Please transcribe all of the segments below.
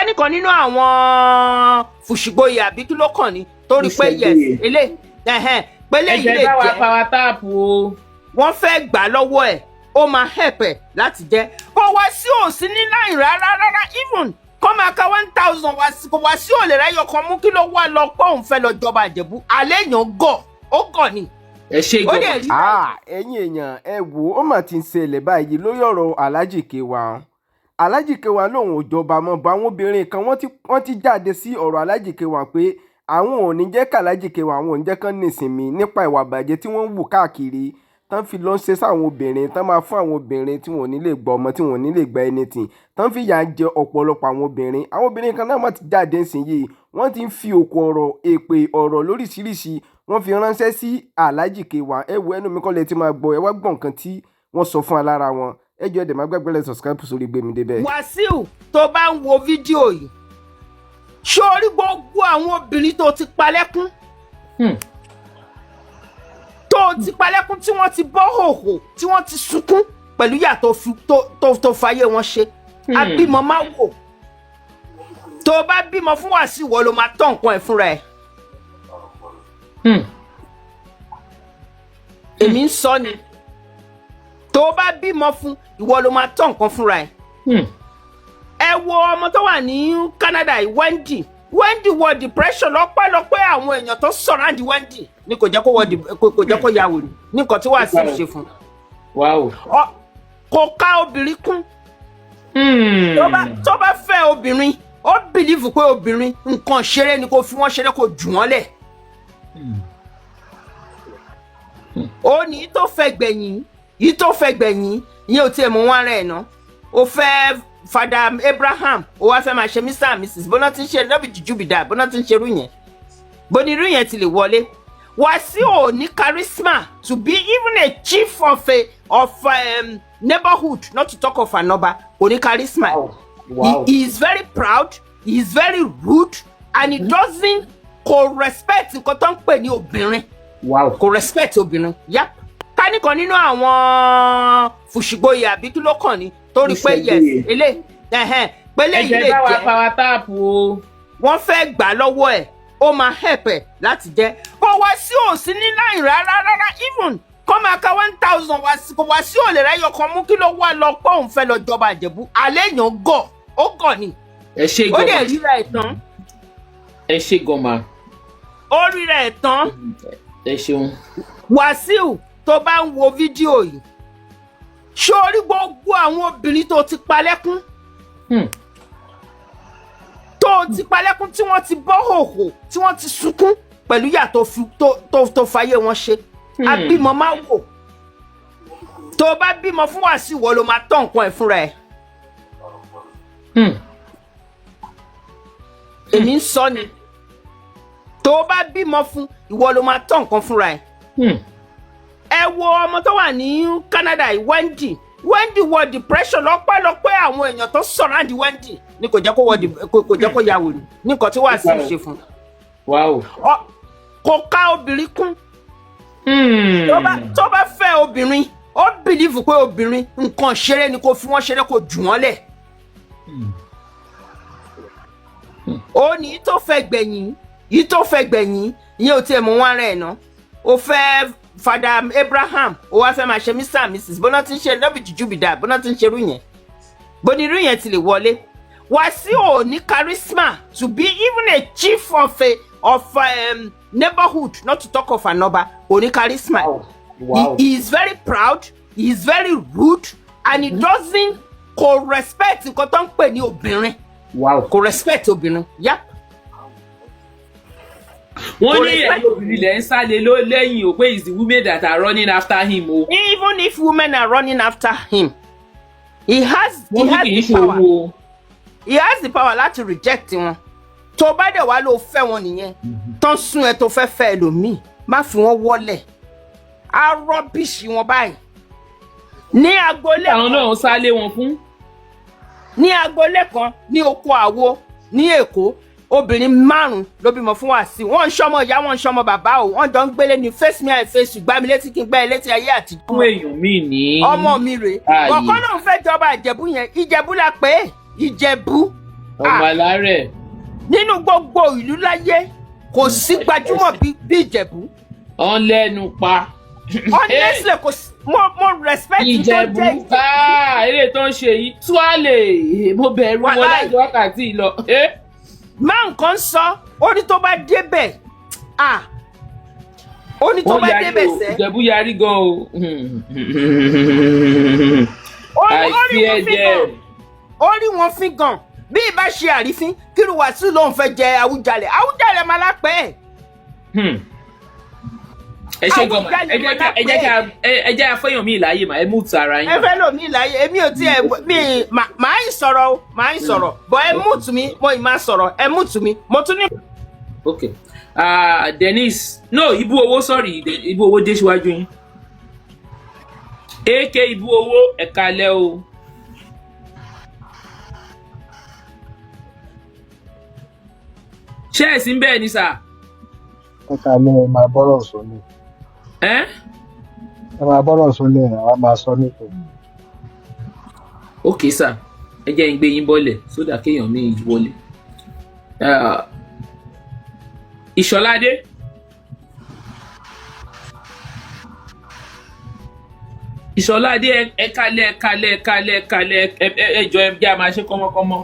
kánìkan nínú àwọn fùṣìgboyè àbí kí ló kàn ní torí pé yes ele pé lè ilé jẹ́ bá wa power tap o wọ́n fẹ́ gbà lọ́wọ́ ẹ̀ ó máa help ẹ̀ láti jẹ́ kó Wasiu sí ní láì rárá even kó máa ka 1000 Wasiu lè rẹ́yọ kan mú kí ló wá lọ pé òun fẹ́ lọ jọba Ìjẹ̀bú alẹ́ èèyàn gọ̀ ó gọ̀ ni. ẹ ṣe ó dẹ̀ rí ẹ̀yin èèyàn ẹ wò ó mà ti ń ṣẹlẹ̀ báyìí lórí ọ̀rọ̀ Alhaji K1 Alhaji K1 lòun ò jọba mọ́ bá àwọn obìnrin kan wọ́n ti jáde sí ọ̀rọ̀ Alhaji K1 pé àwọn ò ní jẹ́ kí Alhaji K1 àwọn ò ní jẹ́ kán nísinmi nípa ìwà ìbàjẹ́ tí wọ́n ń wù káàkiri tán fi lọ ń ṣe sáwọn obìnrin tán máa fún àwọn obìnrin tí wọn ò ní lè gbọ́ ọmọ tí wọn ò ní lè gba anything tán fi yà ń jẹ ọ̀pọ̀lọpọ̀ àwọn obìnrin kan náà má ti jáde nísìnyí wọ́n ti ń fi òkú ọ̀rọ̀ èpè ọ̀rọ̀ lóríṣiríṣi wọ́n fi ránṣẹ́ sí Alhaji K1 ẹ wo ẹnu mi kọ́ lẹ ti máa gbọ́ ẹ wá gbọ́ nǹkan tí wọ́n sọ fún alára wọn ẹ jọ̀ọ́ ẹ dẹ̀ má gbàgbé lẹ subscribe sórí Gbémi Débẹ̀. Wasiu tó bá ń wo fídíò yìí sórí gbogbo àwọn obìnrin tó ti palẹ́kún tó ti palẹ́kún tí wọ́n ti bọ́ hòhò tí wọ́n ti sunkún pẹ̀lú ìyà tó fàyè wọn ṣe abímọ máa wò tó bá bímọ fún Wasiu wọ́n ló máa tọ́ nǹkan ẹ̀ fúnra ẹ̀. èmi ń sọ ni tó bá bímọ fún ìwọ ló máa tọ́ nǹkan fúnra ẹ̀. ẹ wo ọmọ tó wà ní Canada yìí Wendy wọ depression lọ́pẹ́lọpẹ́ àwọn èèyàn tó surround Wendy ní kò jẹ́ kó ya wèrè ní nǹkan tí Wasiu ṣe fún. kò ká obìnrin kún. tó bá fẹ́ obìnrin ó bìlífù pé obìnrin nǹkan ṣeré ni kò fi wọ́n ṣeré kò jù wọ́n lẹ̀. ó ní yìí tó fẹ́ gbẹ̀yìn ìyẹn ò tiẹ̀ mú wọn rẹ̀ ná ó fẹ́ Father Abraham ó wá fẹ́ máa ṣe Mr and Mrs bọ́nà tí ń ṣe lọ́bì jùjú bìdá bọ́nà tí ń ṣerú yẹn bọ́nà irú yẹn ti lè wọlé. Wasiu ní charisma to be even a chief of neighborhood not to talk of an ọba kò ní charisma. He is very proud, he is very rude and he doesn't respect nǹkan tó ń pè ní obìnrin. Kò respect obìnrin. Yap. Kánìkan nínú àwọn fùṣìgboyè àbí kí ló kàn ní torí pé yes ele pé lè ilé bá wa power tap o wọ́n fẹ́ gbà lọ́wọ́ ẹ̀ ó máa help ẹ̀ láti jẹ́ kó Wasiu sí ní láì rárá even kó máa ka 1000 Wasiu lè rẹ́yọ kan mú kí ló wá lọ pé òun fẹ́ lọ jọba Ìjẹ̀bú alẹ́ èèyàn gọ̀ ó gọ̀ ni. ẹ ṣe gọ́mà ó dẹ̀ ríra ẹ̀ tán. ẹ ṣe gọ́mà ó ríra ẹ̀ tán. ẹ ṣeun. Wasiu tó bá ń wo fídíò yìí sórí gbogbo àwọn obìnrin tó ti palẹ́kún tí wọ́n ti bọ́ hòhò tí wọ́n ti sunkún pẹ̀lú ìyà tó fàyè wọn ṣe abímọ máa wò tó bá bímọ fún Wasiu wọ́n ló máa tọ́ nǹkan ẹ̀ fúnra ẹ̀. èmi ń sọ ni tó bá bímọ fún ìwọ ló máa tọ́ nǹkan fúnra ẹ̀. ẹ wo ọmọ tó wà ní Canada yìí Wendy wọ depression lọ́pẹ́lọpẹ́ àwọn èèyàn tó surround Wendy ní kò jẹ́ kó ya wèrè ní nǹkan tí Wasiu ṣe fún. kò ká obìnrin kún. tó bá fẹ́ obìnrin ó bìlífù pé obìnrin nǹkan ṣeré ni kò fi wọ́n ṣeré kò jù wọ́n lẹ̀. ó ní yìí tó fẹ́ gbẹ̀yìn ìyẹn ò tiẹ̀ mú wọn rẹ̀ ná ó fẹ́ Father Abraham ó wá fẹ́ máa ṣe Mr and Mrs bọ́nà tí ń ṣe lọ́bì jùjú bìdá bọ́nà tí ń ṣerú yẹn bọ́nà irú yẹn ti lè wọlé. Wasiu ní charisma to be even a chief of neighborhood not to talk of an ọba kò ní charisma. He is very proud, he is very rude and he doesn't respect nǹkan tó ń pè ní obìnrin. Kò respect obìnrin. Yap. wọ́n ní ẹ̀yìn obìnrin lẹ́ ń sáré lẹ́yìn o pé it's the women that are running after him o. Even if women are running after him he has the power. He has the power láti reject wọn. tó bá dẹ̀ wá ló fẹ́ wọn nìyẹn tán sún ẹ tó fẹ́ ẹlòmíì má fi wọn wọlẹ̀ á rọ́bìṣì wọn báyìí. ní agboolé àwọn náà ń sálé wọn fún. ní agboolé kan ní oko àwo ní Èkó obìnrin 5 ló bímọ fún Wasiu. wọ́n ń ṣọmọ ìyá wọn ń ṣọmọ bàbá o wọ́n jọ ń gbélé ní face me and face you gbá mi létí kí n gbá ẹ létí ayé àtijọ́. fún èèyàn mi ní. ọmọ mi rèé ọkọ náà fẹ́ jọba Ìjẹ̀bú yẹn Ìjẹ̀bú la pé Ìjẹ̀bú ọmọ alárẹ̀. Nínú gbogbo ìlú láyé kò sí gbajúmọ̀ bí Ìjẹ̀bú. Wọ́n lẹ́nu pa. Honestly kò sí mo respect Ìjẹ̀bú eré tó ń ṣe yìí tuale mo bẹ̀rù wọn láti wákàtí lọ. Máa nǹkan sọ ó ní tó bá débẹ̀ ó ní tó bá débẹ̀ sẹ́. Ìjẹ̀bú yarí gan o. Ó rí wọn fín gan bí ìbá ṣe àrífín kírú Wasiu lòun fẹ́ jẹ Awùjalẹ̀ máa lápẹ́ ẹ ṣe gan ẹ jẹ́ afẹ́yàn mi ìláyè mà ẹ mú tara yín. ẹ fẹ́ lò mí ìláyè èmi ò tiẹ̀ mi máa ń sọ̀rọ̀ bọ̀ ẹ mú tù mí mo ì máa sọ̀rọ̀ ẹ mú tù mí mo tún ní. ok Dennis no Ibu Owó sorry Ibu Owó dé síwájú yín AK Ibu Owó ẹ̀ka lẹ́ o. ṣé ẹ̀sìn bẹ́ẹ̀ ni sà. ẹ̀ka lẹ́ máa bọ́rọ̀ sọ ni. ẹ máa bọ́rọ̀ sọlẹ̀ àwa máa sọ nípa. ok sir ẹ jẹ́ ń gbé yín bọ́lẹ̀ sódà kéèyàn mi wọlé. Ìṣọ̀ládé ẹ̀kalẹ̀ ẹjọ́ ẹ jẹ́ a máa ṣe kọ́mọ́kọ́mọ́.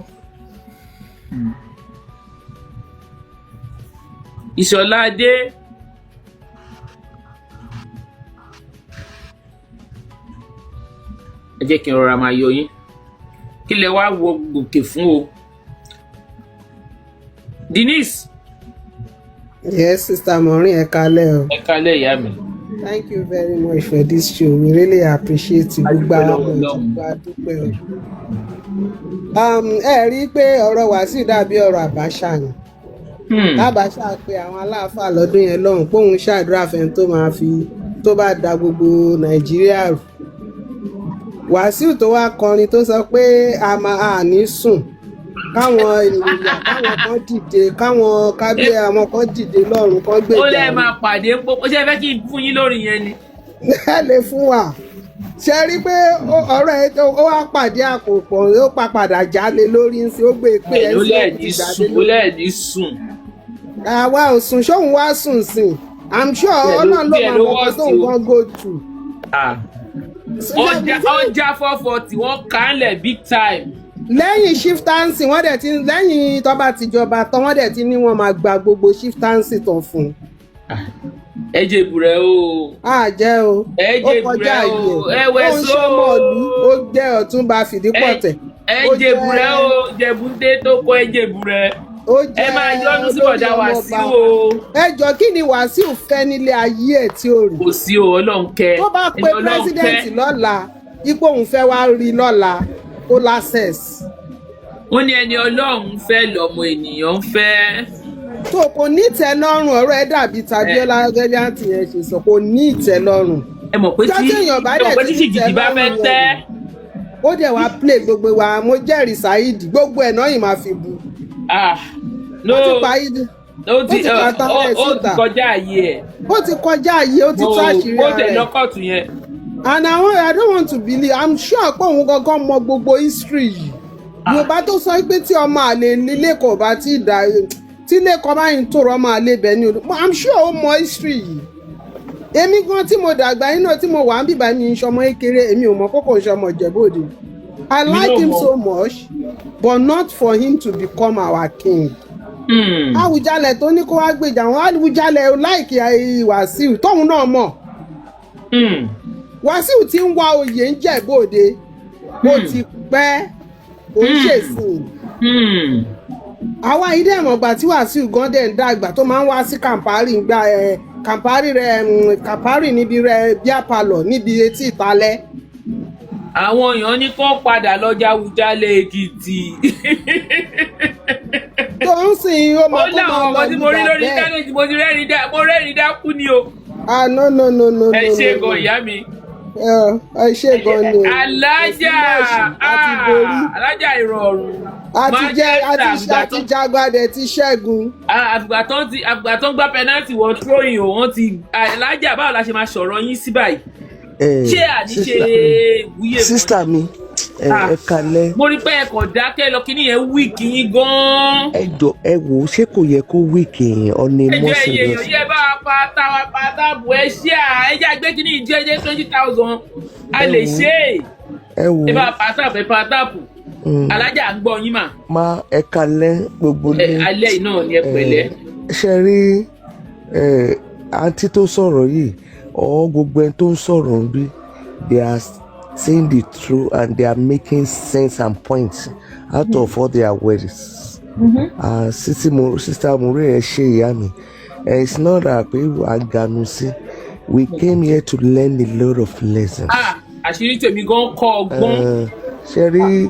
Ìṣọ̀ládé ẹ jẹ́ kí n rọra máa yọ yín kí lẹ wá wọ gòkè fún o. Denise. Yes, Sister Maureen, ẹ kálẹ́ o. Ẹ kálẹ́ ìyá mi. Thank you very much for this show. We really appreciate you. Gbogbo àwọn ọmọ dúpẹ́ o. Ẹ rí i pé ọ̀rọ̀ Wasiu dàbí ọ̀rọ̀ Abacha ni. Abacha pé àwọn aláàfáà lọ́dún yẹn lọ́hùn póun ṣàdúrà fẹ́ni tó bá da gbogbo Nàìjíríà rù. Wasiu tó wá kọrin tó sọ pé a máa ní sùn káwọn ènìyàn káwọn kan dìde káwọn kábíyè àwọn kan dìde lọ́run kan gbé ìjà. Ó lè máa pàdé ó ṣe fẹ́ kí n fún yín lórí yẹn ni. ẹ lè fún wa ṣe rí i pé ọ̀rọ̀ ẹ ó wá pàdé àkópọ̀ ó padà jálè lórí ń sin ó gbé pé ẹ sí ó lẹ́ẹ̀dí sùn. àwa ò sùn ṣóun wá sùn sìn I'm sure Ọlọ́run ló máa mọ̀ pé tóun kan go through. ọjà 440 wọ́n kàánlẹ̀ big time. Lẹ́yìn shiftancy wọ́n dẹ̀ ti lẹ́yìn tó bá ti jọba tán wọ́n dẹ̀ ti ní wọ́n máa gba gbogbo shiftancy tán fún un. ẹ jèbù rẹ o. a jẹ́ o ó kọjá ìyẹn ó ń ṣọmọ ìlú ó jẹ́ Ọ̀túnba Fìdípọ̀tẹ̀. ẹ jèbù rẹ o jẹ̀bù dé tó kọ ẹ jèbù rẹ. ẹ máa yọnu sí bọ̀dá Wasiu o. ẹ jọ kí ni Wasiu fẹ́ nílé ayé ẹ̀ tí ó rí. kò sí o Ọlọ́run kẹ́. tó bá pe pírẹsidẹ́ǹtì lọ́la ipò òun fẹ́ wá rí lọ́la ó lásẹ̀s. ó ní ẹni Ọlọ́run fẹ́ lọ́mọ ènìyàn fẹ́. tó kò ní ìtẹ́lọ́rùn ọ̀rọ̀ ẹ dàbí Tàbíọ́lá gẹ́gẹ́ àǹtí yẹn ṣe sọ kò ní ìtẹ́lọ́rùn. ẹ mọ̀ pé tí jìjì bá fẹ́ tẹ́. ó dẹ̀ wá play gbogbo wa mo jẹ́rìí Saheed gbogbo ẹ̀ náà yìí máa fi bu. no ó ti kọjá ayé ẹ̀. ó ti kọjá ayé ó ti tó àṣírí rẹ̀. ó tẹ̀ rẹ̀. lọ́kọ̀tù yẹn. And I don't want to believe I'm sure pé òun gangan mọ gbogbo history yìí. Yorùbá tó sọ pé tí ọmọ àlè nílé kò bá ti dà tí ilé kan bá ń tòrọ ọmọ àlè bẹ̀ ni I'm sure ó mọ history yìí. Èmi gan tí mo dàgbà yín náà tí mo wà ń bíbá mi ń ṣọmọ kékeré èmi ò mọ kókò ń ṣọmọ Ìjẹ̀bú-Òde. I like him so much but not for him to become our king. Awùjalẹ̀ tó ní kó wá gbèjà wọn Awùjalẹ̀ láìkí Wasiu tóun náà mọ̀. Wasiu ti ń wá oyè ń Ìjẹ̀bú-Òde ó ti pẹ́ ó ń ṣèsìn. àwa yìí dẹ̀ mọ̀ gbà tí Wasiu gan dẹ̀ ń dàgbà tó máa ń wá sí Kàmpárì níbi rẹ̀ bíà palọ̀ níbi etí ìtalẹ́. àwọn èèyàn ní kó padà lọ́jà Awùjalẹ̀ Èkìtì. tó ń sìn ó máa kó máa lọ nígbà bẹ́ẹ̀. ó láwọn ọmọ tí mo rí lórí íńtánẹ́ẹ̀tì mo rẹ́rìn dákú ni o. No. ẹ ṣe gan ìyá mi. ẹ ṣe gan ni. alájà ìrọ̀rùn. àti jagbadẹ ti ṣẹ́gun. àfìgbà tó ń gbá pẹ́nàtì wọ́n tróyìn o wọ́n ti alájà báwo la ṣe máa sọ̀rọ̀ yín sí báyìí. ṣé àníṣe wúyè. sísítà mi ẹ kalẹ̀. Mo rí pé ẹ kàn dákẹ́ lọ kí nìyẹn wíìkì yín gan-an. Ẹ jọ ẹ wò ó ṣé kò yẹ kó wíìkì yẹn ọ̀nà Ẹjọ́ mọ́sìn ẹ̀yẹ lọ èèyàn sí. yẹ bá wa pa tábù ẹ ṣí à ẹjẹ́ àgbẹ̀ kí ní ìjẹ́jẹ́ 20,000 a lè ṣe é. Ẹ wò Ẹ bá ó. pa tábù. Alájà ń gbọ́ yín mà. Má ẹ kalẹ̀ gbogbo ní. Alẹ́ yìí náà ni ẹ pẹ̀lẹ́. Ṣe rí àǹtí tó sọ̀rọ̀ yìí gbogbo ẹni tó ń sọ̀rọ̀ ń bí they are saying the truth and they are making sense and points out of all their words. Sister More ẹ ṣe ìyá mi. It's not that pé àgànù sí. We came here to learn a lot of lessons. Àṣírí tèmi gan kọ́ ọgbọ́n. Ṣe rí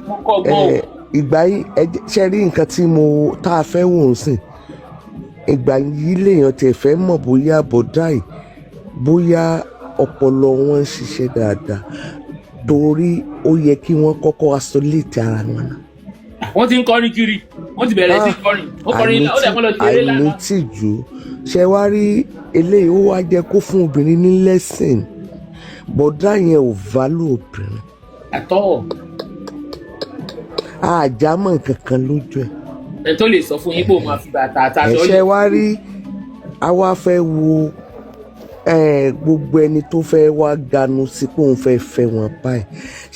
ìgbà yìí ṣe rí nǹkan tí tá a fẹ́ wò ó sìn. Ìgbà yìí lèèyàn tẹ̀ fẹ́ mọ̀ bóyá bọ̀dá yìí bóyá ọpọlọ wọn ń ṣiṣẹ́ dáadáa torí ó yẹ kí wọ́n kọ́kọ́ isolate ara wọn náà. Wọ́n ti ń kọrin kiri wọ́n ti bẹ̀rẹ̀ sí kọrin ó kọrin ó dẹ̀ kọ́ lọ sí eré lánàá. àìnítìjú ṣe wá rí eléyìí ó wá jẹ́ kó fún obìnrin ní lesson bọ̀dá yẹn ò value obìnrin. Àtọ́. Àjámọ̀ kankan lójú ẹ̀. Ẹ tó lè sọ fún yín pé òun máa fi bàtà àtàtọ́ yìí. Ẹ̀ṣẹ̀ wá rí àwa fẹ́ wo gbogbo ẹni tó fẹ́ wá ganu sí pé òun fẹ́ fẹ́ wọn báyìí.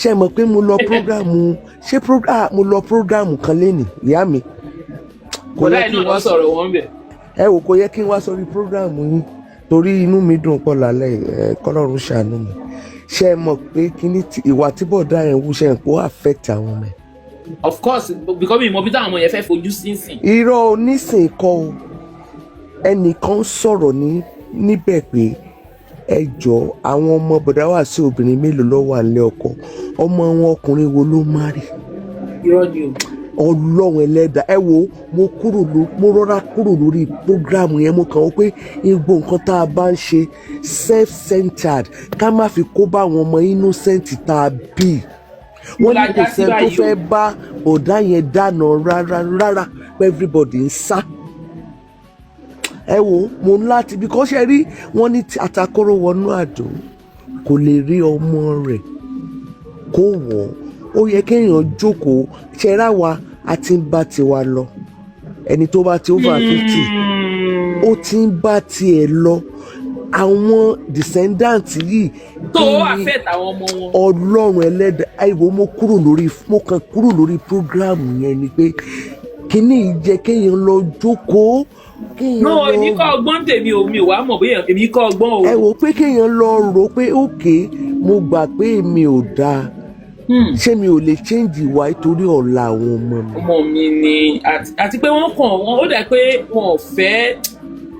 Ṣé mọ̀ pé mo lọ prógrámù kan lénìí ìyá mi. Bọ̀dá yìí náà sọ̀rọ̀ wọn bẹ̀. Ẹ wò kò yẹ kí n wá sórí prógrámù yín torí inú mi dùn pọ̀ lálẹ́ kọ́lọ́run ṣàánú mi. Ṣé mọ̀ pé kíní ìwà tí bọ̀dá yẹn wú ṣe ń kó affect àwọn ọmọ ẹ̀. Of course because mi mọ bí táwọn ọmọ yẹn fẹ́ fojú sínsìn. Irọ́ onísìn kọ́ o ẹnìkan sọ̀rọ̀ níbẹ̀ pé ẹ jọ àwọn ọmọ bọ̀dá wà sí obìnrin mélòó ló wà nílé ọkọ ọmọ wọn ọkùnrin wo ló marry. Irọ́ ni o. Ọlọ́run ẹlẹ́dàá ẹ wo mo rọra kúrò lórí prógrámù yẹn mo kàn ó pé gbogbo nǹkan tá a bá ń ṣe self-centered ká má fi kó bá àwọn ọmọ innocent tá a bí. Wọ́n ní kò sẹ́ni tó fẹ́ bá ọ̀dà yẹn dáná rárá pé everybody ń sá. Ẹ wo mo ń láti bí kò ṣe rí wọ́n ní àtàkọ́rọ̀ wọnú àdó kò lè rí ọmọ rẹ̀ kó wọ̀ ó yẹ kéèyàn jókòó ṣẹ́ra wa àti ń bá tiwa lọ ẹni tó bá ti over 50 ó ti ń bá tiẹ̀ lọ àwọn descendant yìí tó affect àwọn ọmọ wọn. Ọlọ́run ẹlẹ́dàá àìwò mo kàn kúrò lórí program yẹn ni pé kíní jẹ́ kéèyàn lọ jókòó kéèyàn lọ. náà èmi kọ́ ọgbọ́n tèmi ò mi ò wá mọ̀ bóyá èmi kọ́ ọgbọ́n o. ẹ wò pé kéèyàn lọ rò pé òkè mo gbà pé èmi ò dáa ṣé mi ò lè change ìwà nítorí ọ̀la àwọn ọmọ mi. ọmọ mi ni àti pé wọ́n kàn wọ́n ó dà pé wọn ò fẹ́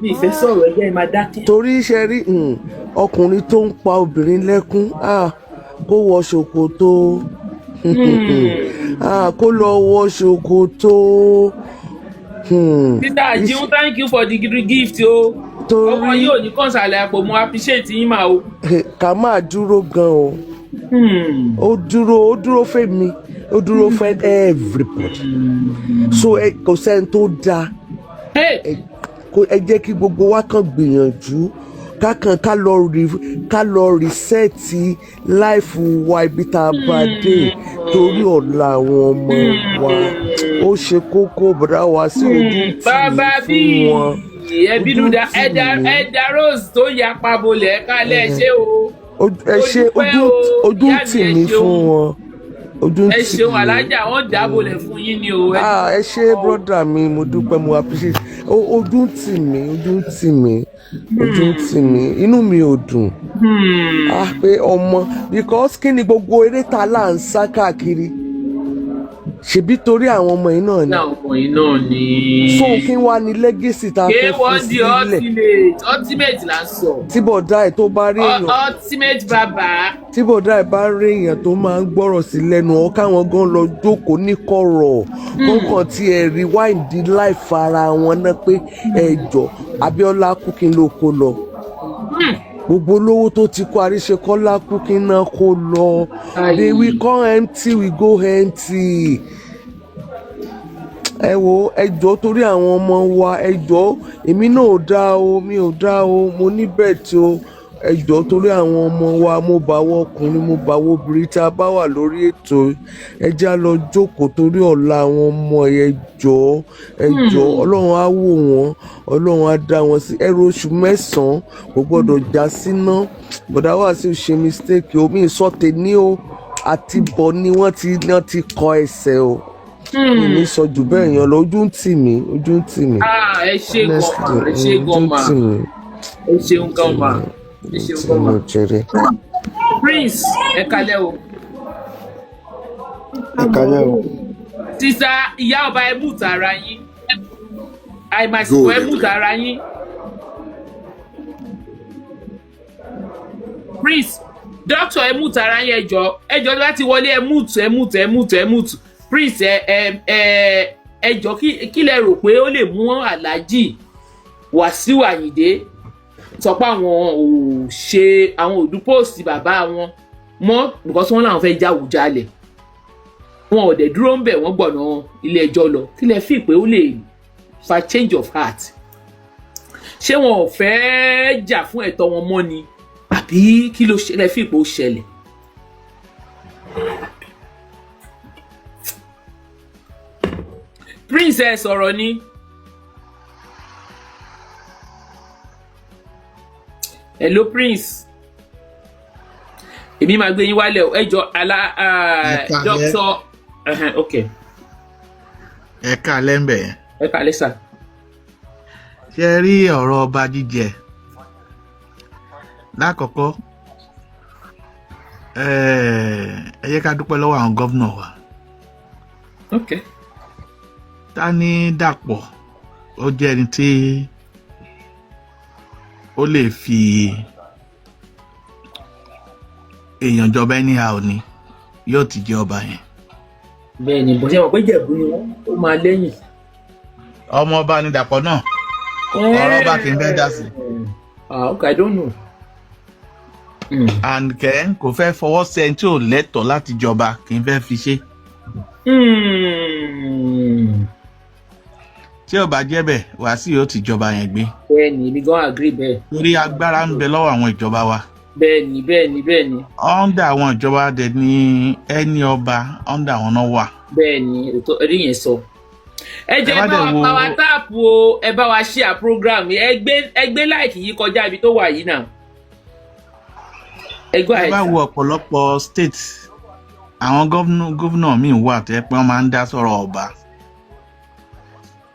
mi ìfẹ́ sọ̀rọ̀ ẹgbẹ́ máa dákẹ́. torí ṣe rí ọkùnrin tó ń pa obìnrin lẹ́kún kó wọ ṣòkòtò kó lọ wọ ṣòkòtò. Sister Ajiun, thank you for the gift o. ọmọ yìí ò ní kọ́ńsàlẹ̀ àpò mo appreciate yín mà o. ká máa dúró gan o. ó dúró fẹ́mi ó dúró fẹ́ everybody so kò sẹ́ni tó dáa ẹ jẹ́ kí gbogbo wa kàn gbìyànjú ká lọ rìsẹ́ẹ̀tì láìfù wa ibi tá a bá dé torí ọ̀la àwọn ọmọ wa ó ṣe kókó bọ̀dá wa sí ojú tì fún wọn. ẹbínú ẹ̀dà Rose tó ya pabolẹ̀ kálẹ̀ ṣé o. ẹ ṣe ojú tì mí fún wọn. ẹ ṣeun alájà wọn dábòlẹ̀ fún yín ni o. ẹ ṣe brọ́dà mi mo dúpẹ́ mo appreciate ojú tì mí inú mi ò dùn pé ọmọ because kí ni gbogbo eré ta là ń sá káàkiri ṣebí torí àwọn ọmọ yìí náà ni. àwọn ọmọ yìí náà ni. so kí wá ní legacy tá a fẹ́ fi sílẹ̀. ultimate là ń sọ. tí bọ̀dá ẹ̀ tó bá rí èèyàn. ultimate bàbá. tí bọ̀dá ẹ̀ bá rí èèyàn tó máa ń gbọ́rọ̀ sí lẹ́nu ọ káwọn gan lọ jókòó ní kọ̀rọ̀ kọ́kàn tí ẹ̀ rewind the life ara wọn náà pé ẹ̀jọ̀ Abíọ́lá kú kí n ló kó lọ. gbogbo olówó tó ti kó Àríṣekọ́lá kú kí n náà kó lọ. they will come empty we go empty. ẹ wo ẹjọ́ torí àwọn ọmọ wa ẹjọ́ èmi náà ò dá o mi ò dá o mo ní bẹ́ẹ̀ tí o ẹ jọ̀ọ́ torí àwọn ọmọ wa mo bá wọ ọkùnrin mo bá wọ obìnrin tá a bá wà lórí ètò ẹ já lọ jókòó torí ọ̀la àwọn ọmọ ẹ jọ̀ọ́ Ọlọ́run á wò wọ́n Ọlọ́run á dá wọn sí ẹrù oṣù 9 kò gbọ́dọ̀ já síná bọ̀dá Wasiu ṣe mistake omi ìsọ̀tẹ̀ ní o àti bọ̀ ni wọ́n ti kọ ẹsẹ̀ o mi sọ jù bẹ́ẹ̀ yẹn lọ ojú ń tì mí ẹ ṣe gọ́mà ẹ ṣeun gọ́mà Prince ẹ kálẹ́ o. Sísá ìyá ọba ẹ mú tara yín àìmàsìkò ẹ mú tara yín. Prince doctor ẹ mú tara yín ẹjọ́ láti wọlé ẹ múùtù Prince ẹjọ́ kí lẹ rò pé ó lè mú Alhaji Wasiu Ayinde sọ pé àwọn ò ṣe àwọn òdúpọ̀sì bàbá wọn mọ́ because wọ́n làwọn fẹ́ jáwùjálẹ̀ wọn ò dẹ̀ dúró ń bẹ̀ wọ́n gbọ̀nà ilé ẹjọ́ lọ kí lẹ fi pé ó lè fa change of heart ṣé wọn ò fẹ́ jà fún ẹ̀tọ́ wọn mọ́ ni àbí kí ló lẹ fi pé ó ṣẹlẹ̀. Prince ẹ sọ̀rọ̀ ni. Hello Prince. Èmi máa gbé yín wálẹ̀ ẹ jọ doctor okay. Ẹ káalẹ́ ńbẹ̀. Ẹ káalẹ́ sà. Ṣé rí ọ̀rọ̀ ọba jíjẹ? Lákọ̀ọ́kọ́ ẹ yẹ ká dúpẹ́ lọ́wọ́ àwọn gọ́vnà wa. Okay. Ta ní Dàpọ̀ ó jẹ́ ẹni tí ó lè fi èèyàn jọba anyhow ni yóò ti jẹ ọba yẹn. Bẹ́ẹ̀ ni bó ṣe mọ̀ pé Jẹ̀bú ni wọ́n ó máa lẹ́yìn. Ọmọ ọba ni Dàpọ̀ náà ọ̀rọ̀ ọba kì í fẹ́ dá sí. Okay, I don't know. And kẹ́ kò fẹ́ fọwọ́ sẹ́ni tí ò lẹ́tọ̀ọ́ láti jọba kì í fẹ́ fi ṣe. Tí ó bá jẹ́ bẹ́ẹ̀ Wasiu ó ti jọba yẹn gbé. Bẹ́ẹ̀ni ibi gan agree bẹ́ẹ̀. Torí agbára ń bẹ lọ́wọ́ àwọn ìjọba wa. Bẹ́ẹ̀ni. Under àwọn ìjọba dẹ̀ ní ẹni ọba under àwọn náà wà. Bẹ́ẹ̀ni orí yẹn sọ. Ẹ jẹ́ bá wa power tap o ẹ bá wa share program ẹ gbé like yìí kọjá ibi tó wà yìí náà. Ẹ bá wo ọ̀pọ̀lọpọ̀ state àwọn gómìnà míì wà tó yẹ pé wọ́n máa ń dá sọ̀rọ̀ ọba.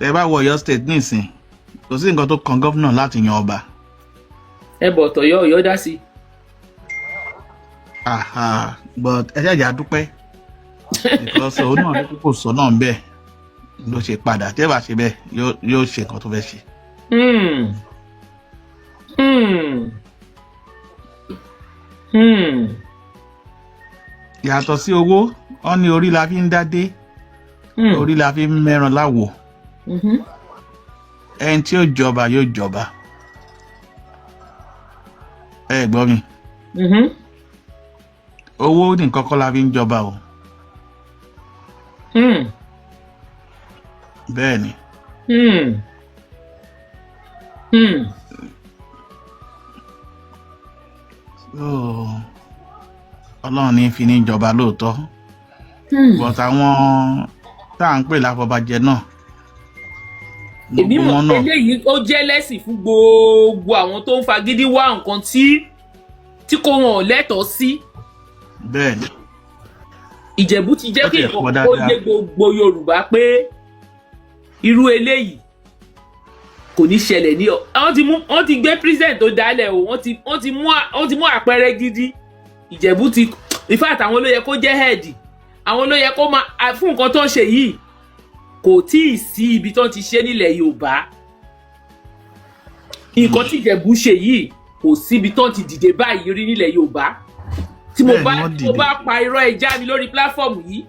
Ẹ bá wo Ọ̀yọ́ state nísìn kò sí nǹkan tó kan gómìnà láti yan ọba. Ẹ bọ̀ tọ̀yọ́ dá sí. But ẹ ṣàjà dúpẹ́ because òun náà ní kò sọ náà bẹ́ẹ̀ ló ṣe padà tí ẹ bá ṣe bẹ́ẹ̀ yóò ṣe nǹkan tó fẹ́ ṣe. Yàtọ̀ sí owó wọn ní orí la fi ń dádé orí la fi ń mẹ́ran láwo ẹni tí ó jọba yóò jọba ẹ gbọ́ mi owó nìkan kọ́ la fi ń jọba o bẹ́ẹ̀ ni Ọlọ́run ní fi ní jọba lóòótọ́ but àwọn tá à ń pè láfọbàjẹ́ náà èmi mọ̀ eléyìí ó jẹ́ lẹ́sìn fún gbogbo àwọn tó ń fagídí wá nǹkan tí kò wọ́n lẹ́tọ̀ọ́ sí. Bẹ́ẹ̀ni. Ìjẹ̀bú ti jẹ́ kí nǹkan ó yé gbogbo Yorùbá pé irú eléyìí kò ní ṣẹlẹ̀ ní wọ́n ti gbé president tó dálẹ̀ o wọ́n ti mú àpẹẹrẹ gidi. Ìjẹ̀bú ti in fact àwọn ló yẹ kó jẹ́ head àwọn ló yẹ kó máa fún nǹkan tó ń ṣe yìí kò tíì sí ibi tó ti ṣe nílẹ̀ Yorùbá nǹkan tí Ìjẹ̀bú ṣe yìí kò síbi tó ti dìde báyìí rí nílẹ̀ Yorùbá tí mo bá pa irọ́ ẹja mi lórí platform yìí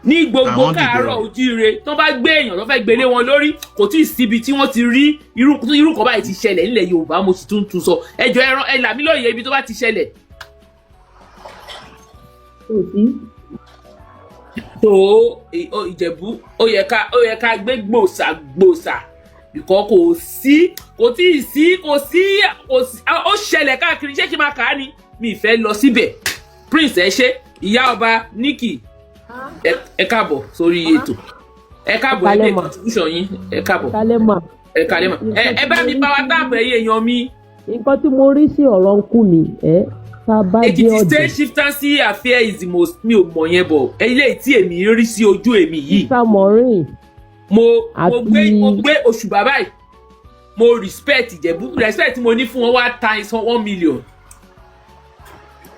ní gbogbo Káàárọ̀ Oòjíire tó bá gbé èèyàn tó fẹ́ gbélé wọn lórí kò tíì síbi tí wọ́n ti rí irú kan báyìí ti ṣẹlẹ̀ nílẹ̀ Yorùbá mo sì tún sọ ẹjọ́ ẹ là mí lóye ibi tó bá ti ṣẹlẹ̀. tó Ìjẹ̀bú ó yẹ ká gbé gbòòsà because kò sí ó ṣẹlẹ̀ káàkiri ṣé kí n máa kà á ni mi fẹ́ lọ síbẹ̀. Prince ẹ ṣé, ìyá ọba Nikki ẹ káàbọ̀ sórí ètò, ẹ káàbọ̀ ilé contribution yín, ẹ káàbọ̀ ẹ kálẹ̀ mọ́ ẹ bá mi power tap ẹ̀yẹ èèyàn mi. Nǹkan tí mo rí sí ọ̀rọ̀ ń kú mi tá a bá dé ọ̀dọ̀. Èkìtì state chieftaincy affair is the most mi ò mọ̀ yẹn bọ̀ ilé tí èmi rí sí ojú èmi yìí. Mr. Maureen. mo gbé oṣù bàbá yìí mo respect Ìjẹ̀bú respect mo ní fún wọn wá times 1 million.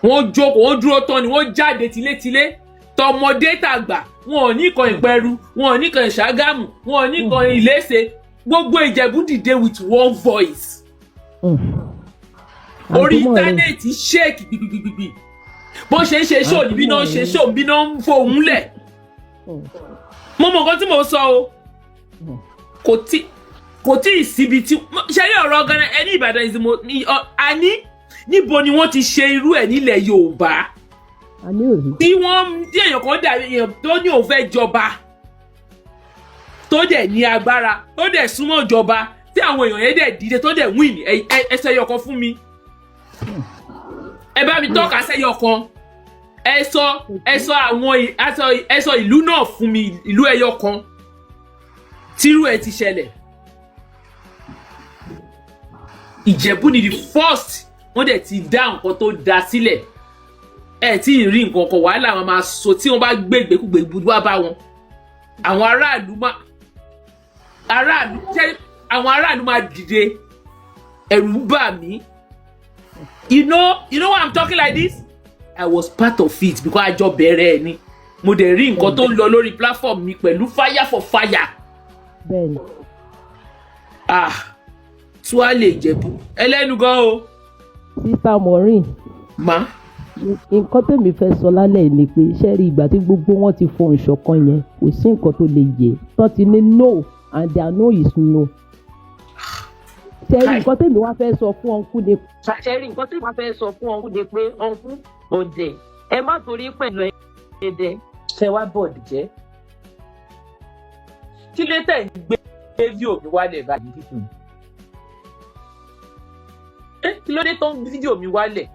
wọ́n jókòó wọ́n dúró tán ni wọ́n jáde tilétilé tọmọdé tàgbà wọn ò ní kan Ìpẹ́rù wọn ò ní kan Ṣàgámù wọn ò ní kan Ìléṣe gbogbo Ìjẹ̀bú dìde with one voice. Orí íńtánẹ́ẹ̀tì ṣéèkì gbìgbìgbìgbì bó ṣe ń ṣe ṣó níbí náà ń ṣe ṣó níbí náà ń fohùn lẹ̀. mo mọ̀ nǹkan tí mo sọ o kò tí ì síbi tí ṣe rí ọ̀rọ̀ gan ẹni Ìbàdàn ìsìnmọ̀ àní níbo ni wọ́n ti ṣe irú ẹ̀ nílẹ̀ Yorùbá tí èèyàn kan dàbí èèyàn tó ní òun fẹ́ jọba tó dẹ̀ ní agbára tó dẹ̀ súnmọ́ ìjọba tí àwọn èèyàn yẹn dẹ̀ dìde tó dẹ̀ win ẹsẹ̀ yọkan fún mi ẹ bá mi tọ́ka sẹ́yọ kan ẹ sọ ìlú náà fún mi ìlú ẹyọ kan tírú ẹ ti ṣẹlẹ̀. Ìjẹ̀bú ni the first wọ́n dẹ̀ ti dá nǹkan tó da sílẹ̀ ẹ tí ì rí nǹkan kan wàhálà wọn máa sọ tí wọ́n bá gbé ìgbékúgbé ibùdó wá bá wọn àwọn aráàlú máa dìde ẹ̀rù bà mí. You know why I'm talking like this? I was part of it because àjọ bẹ̀rẹ̀ ẹ̀ ni mo dẹ̀ rí nǹkan tó ń lọ lórí platform mi pẹ̀lú fire for fire. Bẹ́ẹ̀ni. Tí wàá lè Ìjẹ̀bú ẹlẹ́nu gan o. Mr. Maureen. Ma. Nǹkan tèmi fẹ́ sọ lálẹ́ ni pé iṣẹ́ rí ìgbà tí gbogbo wọn ti fohùn ṣọ̀kan yẹn kò sí nǹkan tó lè yẹ tó ti ní no and their no is no. Ṣẹ́rí nǹkan tèmi wá fẹ́ sọ fún ọ̀nkú ni. Ṣẹ́rí nǹkan tèmi wá fẹ́ sọ fún ọ̀nkú ni pé ọ̀nkú òde ẹ má torí pẹ̀lú ẹ̀ẹ́dẹ́ ṣẹ wá bọ̀dì jẹ́. Kí ló tẹ̀ ń gbé fídíò mi wálẹ̀ báyìí kíkùn? Kí ló dé tó ń gbé fídíò mi wálẹ̀?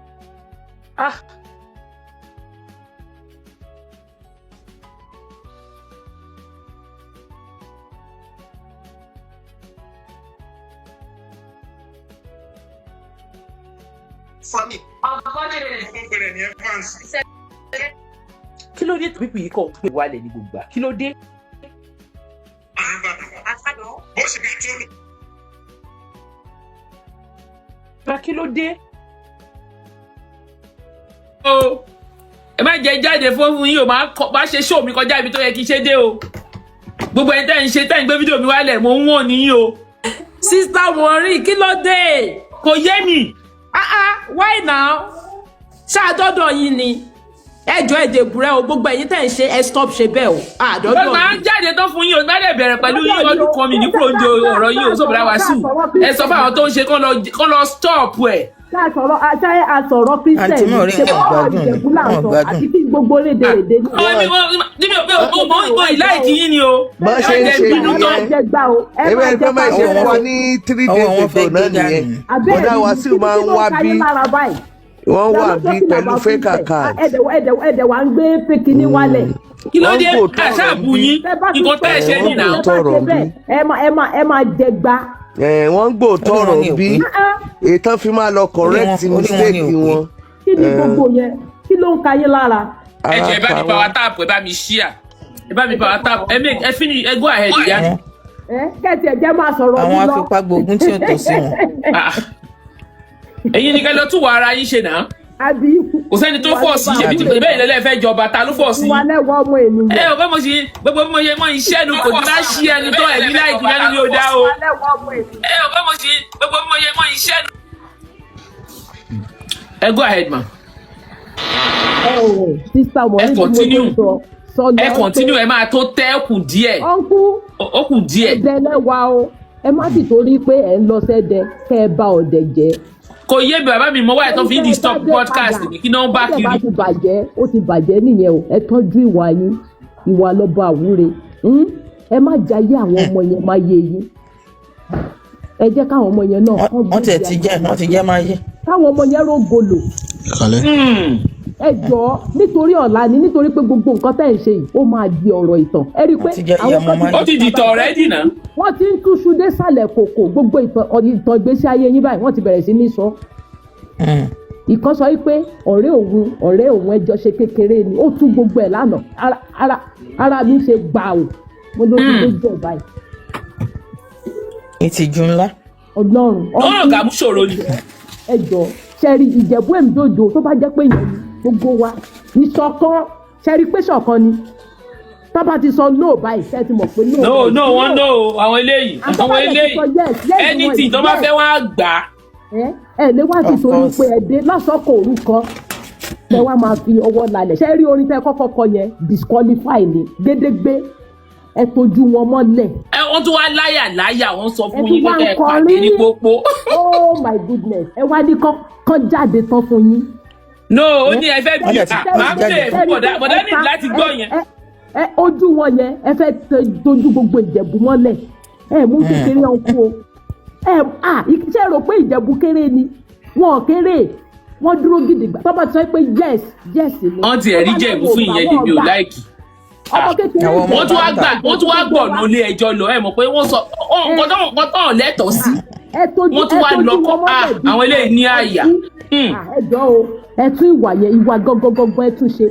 Fami. Kí ló dé tó pípì yìí kọ̀ ń pè wálẹ̀ ní gbogbo kí ló dé? Bó ṣe bí tí ó lò. Kí ló dé? Ẹ má jẹ jáde fún yín o máa ṣe ṣó mi kọjá ibi tó yẹ kí ṣe dé o. Gbogbo ẹni tẹ́ ń gbé fídíò mi wálẹ̀ mo ń wọ̀n níyìn o. Sister Maureen kí ló dé? Kò yé mi. Why now? Ṣáàdọ́dọ̀ yín ni. Ẹjọ́ èdè búrẹ́ o gbogbo ẹ̀yin tẹ́ ń ṣe ẹ stop ṣe bẹ́ẹ̀ o. Àdọ́dọ̀ yín. Ó máa ń jáde tán fún yín o má dẹ̀ bẹ̀rẹ̀ pẹ̀lú yín ọdún kan mi ní kúròjò ọ̀rọ̀ yín o sóbìrà Wasiu. Ẹ sọ fún àwọn tó ń ṣe kán lọ stop ẹ̀. Ṣé àsọ̀rọ̀ Christian ṣe bọ́ Ìjẹ̀bú láǹsọ̀ àti kí gbogbo lédè èdè ní. Mo ìláìkì yín ni o. Bá ṣe ń ṣe nìyẹn. Ewé ẹgbẹ́ máa ṣe fún wa ní 3 days ago náà nìyẹn. Bọ́dá Wasiu máa ń wá bí wọ́n wà bí pẹ̀lú fake account. Ẹ̀dẹ̀ wa ń gbé pékinní wálẹ̀. Kí ló dé àṣàbù yín nǹkan tẹ́ ẹ ṣe nìyà. Ẹ máa jẹ gba. Wọ́n ń gbò tọrọ bí ètò fi máa lọ correct mistake wọn. Kí ni gbogbo yẹn? Kí ló ń ka yín lára? Ẹ jẹ́ ẹ bá mi power tap ẹ bá mi share ẹ bá mi power tap ẹ finish ẹ go ahead ya. Kẹ́tì ẹ̀jẹ̀ máa sọ̀rọ̀ àwọn afipágbógun tí ó tó sí wọn. Ẹ̀yin ni kẹ́ lọ tún wà ara yín ṣe náà. Àbí. Kò sẹ́ni tó fọ̀ sí ṣèbí bẹ́ẹ̀ lẹ́lẹ́ fẹ́ jọba ta ló fọ̀ sí. Wà lẹ́wọ̀ ọmọ ènìyàn. Ọ̀pẹ́ mo ṣe gbogbo bí mo ṣe mọ iṣẹ́ nu kò ní bá ṣí ẹnu tó ẹ̀mí láìkí lẹ́nu ní ọ̀dá o. Ọ̀pẹ́ mo ṣe gbogbo bí mo ṣe mọ iṣẹ́ nu. Ẹ go ahead ma. Ẹ continue. Ẹ continue ẹ máa tó tẹ́ ẹ kù díẹ̀. Ó kù díẹ̀. Ẹ̀dẹ̀ lẹ́wà o. Ẹ má sì torí pé ẹ̀ ń lọ sẹ́dẹ̀ kẹ́ ẹ bá ọ̀dẹ̀ jẹ́. Kò yé bàbá mi mọ wáyé tó fi ń disturb podcast mi kí náà ń bá kiri. Ó ti bàjẹ́ nìyẹn o ẹ tọ́jú ìwà yín ìwà lọ́ba àwúre ẹ má jayé àwọn ọmọ yẹn má yé yín ẹ jẹ́ káwọn ọmọ yẹn náà wọ́n ti jẹ́ máa yé. káwọn ọmọ yẹn rógolo. ẹ jọ̀ọ́ nítorí ọ̀la ni nítorí pé gbogbo nǹkan tẹ́ ẹ̀ ń ṣe yìí ó máa di ọ̀rọ̀ ìtàn ẹ rí i pé ó ti di ìtàn ọ̀rẹ́ dìnnà. wọ́n ti ń túṣu désàlẹ̀ kòkò gbogbo ìtàn ìgbésí ayé yín báyìí wọ́n ti bẹ̀rẹ̀ sí ní sọ. ìkan sọ wípé ọ̀rẹ́ òun ẹjọ́ ṣe kékeré ni ó tú gbogbo ẹ̀ lánàá ara mi ṣe gbàù mo ló ti dé jọ báyìí. ìtìjú ńlá. ọlọ́run ọ̀gá mú ṣòro ni. ẹ jọ ṣẹ́rí ìjẹ̀bú èmdòdò tó bá jẹ́ pé yẹn ni gbogbo wa ìṣọ̀kan ṣẹ́rí pé ṣọ̀kan ni tábà ti sọ no báyìí ṣe ti mọ̀ pé no. no wọ́n no àwọn eléyìí anything tó bá fẹ́ wá gbà. ẹ lè wá sí torí pé ẹ dé lọ́sọ̀kọ̀ òru kan tẹ wá máa fi ọwọ́ lálẹ́ ṣẹ́rí orin tẹ kọ́kọ́ kọ yẹn disqualify ni gédégbé ẹ tójú wọn mọ́lẹ̀. wọ́n tún wá láyà wọ́n sọ fún yín pé ẹ pàdé ní pópó. Oh my goodness ẹ wá ní kán jáde tán fún yín. No ó ní ẹ fẹ́ bí máa ń bẹ̀ fún bọ̀dá ní láti gbọ́ yẹn. Ojú wọn yẹn ẹ fẹ́ tójú gbogbo Ìjẹ̀bú mọ́lẹ̀ ẹ mú kékeré ọkọ ṣé rò pé Ìjẹ̀bú kéré ni wọn kéré wọn dúró gidigba tó bá ti sọ pé yes ni. wọ́n ti ẹ̀rí Ìjẹ̀bú fún ìyẹn ni mi ò láìkì. wọ́n tún wá gbọ̀nà ilé ẹjọ́ lọ ẹ mọ̀ pé wọ́n sọ nǹkan tó lẹ́tọ̀ọ́ sí wọ́n tún wá lọ́kọ́ àwọn eléyìí ní àyà. ẹ jọ o ẹ tún ìwà yẹn ìwà gọgọgọgọ ẹ tún ṣe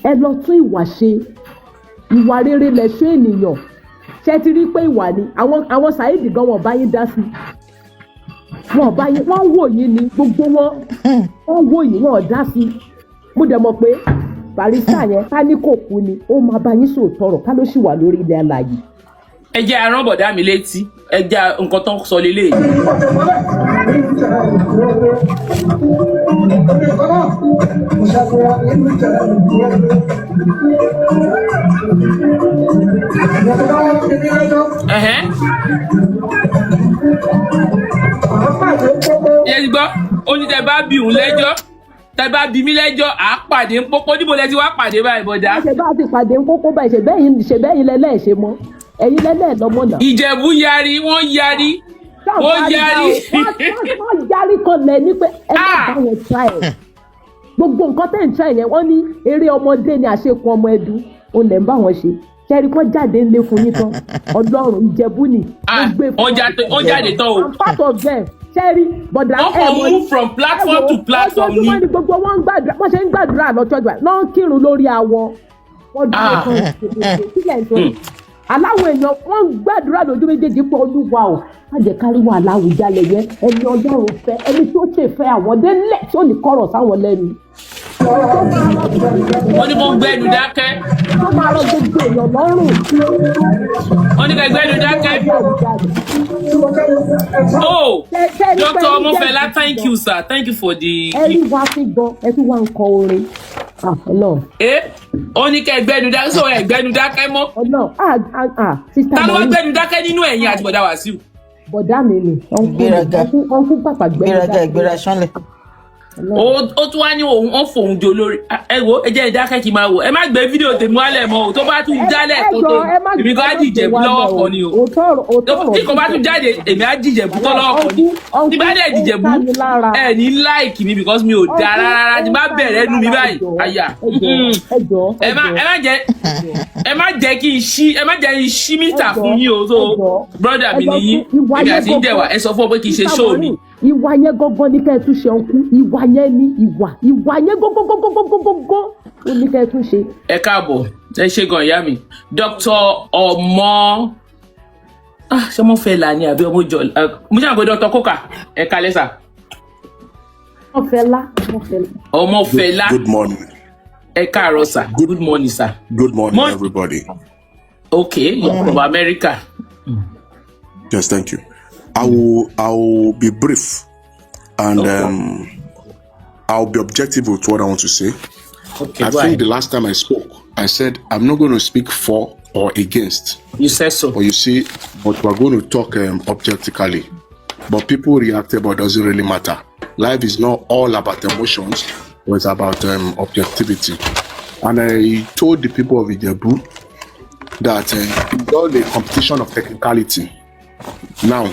ẹ lọ tún ìwà ṣe ìwà rere lẹ̀ṣọ́ ènìyàn ṣe ti rí pé ìwà ni àwọn Saheed gan wọn bá yín dá sí wọ́n wò yín ni gbogbo wọ́n wò yín wọ́n dá sí mo dẹ̀ mọ̀ pé barista yẹn ká ní kò kú ni ó máa bá yín sòótọ́ ọ̀rọ̀ ká ló sì wà lórí ilẹ̀ alààyè. ẹ jẹ́ arán bọ̀dá mi létí ẹ jẹ́ nǹkan tó ń sọ lélẹ̀. yẹ ti gbọ́ ó ní tẹ bá bí òun lẹ́jọ́ tẹ bá bí mi lẹ́jọ́ à á pàdé ń pópó níbo lẹ ti wá pàdé báyìí bọ̀dá. ṣe bá ti pàdé ń pópó báyìí ṣe bẹ́yìn lẹ́lẹ́ ṣe mọ́ ẹ̀yin lẹ́lẹ́ lọ́mọ náà. Ìjẹ̀bú yarí wọ́n yarí. wọ́n yarí kan lẹ̀ ní pé ẹ má bá wọn tra ẹ̀ gbogbo nǹkan tẹ̀ ń tra yẹn wọ́n ní eré ọmọdé ni àṣekun ọmọ ẹdú òun lẹ̀ ń bá wọn ṣe kẹ́rì kan jáde ńlẹ̀ fún yín tán Ọlọ́run Ìjẹ̀bú ni. ó jáde tán o. I'm part of them sẹ́rí bọ̀dà ẹ̀ wọ́n move from platform to platform ni. ọjọ́ gbogbo wọn wọ́n ṣe ń gbàdúrà lọ́jọ́ ìgbà náà ń kírun lórí awọ wọ́n dúró kan sílẹ̀ nítorí aláwọ̀ èèyàn wọ́n ń gbàdúrà lójú méjèèjì pé Olúwa o má jẹ́ káríwá aláwọ̀ jalè yẹn ẹni Ọlọ́run fẹ́ ẹni tó ṣe fẹ́ àwọn délẹ̀ tí ò ní kọ̀rọ̀ sáwọn lẹ́nu. wọ́n ní kó gbẹ́nu dákẹ́. wọ́n máa rọ gbogbo èèyàn lọ́rùn. wọ́n ní ká gbẹ́nu dákẹ́. Oh, Dr. Omofela, thank you, sir. Thank you for the. Everyone calling. Hello. Ó ní kẹ́ gbẹ́nu dákẹ́ sọ gbẹ́nu dákẹ́ mọ́. Hello. Sister. Ta ló wá gbẹ́nu dákẹ́ nínú ẹ̀yin àti bọ̀dá Wasiu? Bọ̀dá mi ni. Ọ̀nkú pàpà gbẹ́nu dákẹ́. Ìgbéraga ṣánlẹ̀. Ó tún wá ní òun ó fòun jò lórí. Ẹ wo ẹ jẹ́ ìdákẹ́ kí n máa wò. Ẹ má gbé fídíò tèmi wálẹ̀ mọ́ o. Tó bá tún jálẹ̀ tó tó. Èmi kan á dìjẹ̀ bú lọ́wọ́ kan ni o. Tí kò bá tún jáde èmi á dìjẹ̀ bú tọ́ lọ́wọ́ kan ni. Tí bá dẹ̀ dìjẹ̀ bú ẹ ní láìkì mi because mi ò da rárá. Tí bá bẹ̀rẹ̀ nu mi báyìí. Àyà. Ẹ má jẹ́ kí n ṣí mítà fún yín o. So brother mi ni yín. Èmi àti ń dẹ̀wà ẹ sọ fún ọ pé kì í ṣe show mi. Ìwà yẹn gọ́gọ́ ní kẹ́ ẹ tún ṣe ọkú ìwà yẹn ní ìwà yẹn gọ́gọ́gọ́gọ́gọ́gọ́ ó ní kẹ́ ẹ tún ṣe. Ẹ káàbọ̀ ẹ ṣe gan ìyá mi Dr. Ọmọ ṣé ọmọ fẹ́ là ní àbí ọmọ jọ mo ṣàǹgbé Dr. Coker ẹ kalẹ́ sà. Ọmọ Fẹlá. Good morning. Ẹ káàárọ̀ sà. Good morning sir. Good morning everybody. Okay, you're from America. Yes, thank you. I will be brief and I'll be objective with what I want to say. Okay, I think the last time I spoke, I said I'm not going to speak for or against. You said so. But you see, but we're going to talk objectively. But people reacted, but it doesn't really matter. Life is not all about emotions, but it's about objectivity. And I told the people of Ijebu that it's all a competition of technicality. Now,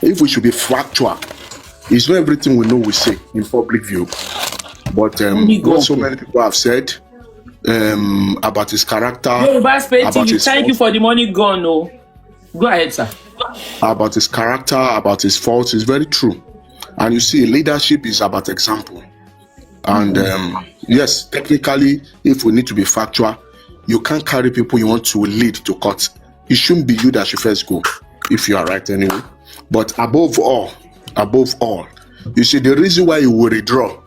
if we should be factual, it's not everything we know we say in public view. But what so many people have said about his character, about his thank you for the money gone. No, go ahead, sir. About his character, about his faults is very true. And you see, leadership is about example. And yes, technically, if we need to be factual, you can't carry people you want to lead to court. It shouldn't be you that should first go, if you are right anyway. But above all, you see, the reason why he will withdraw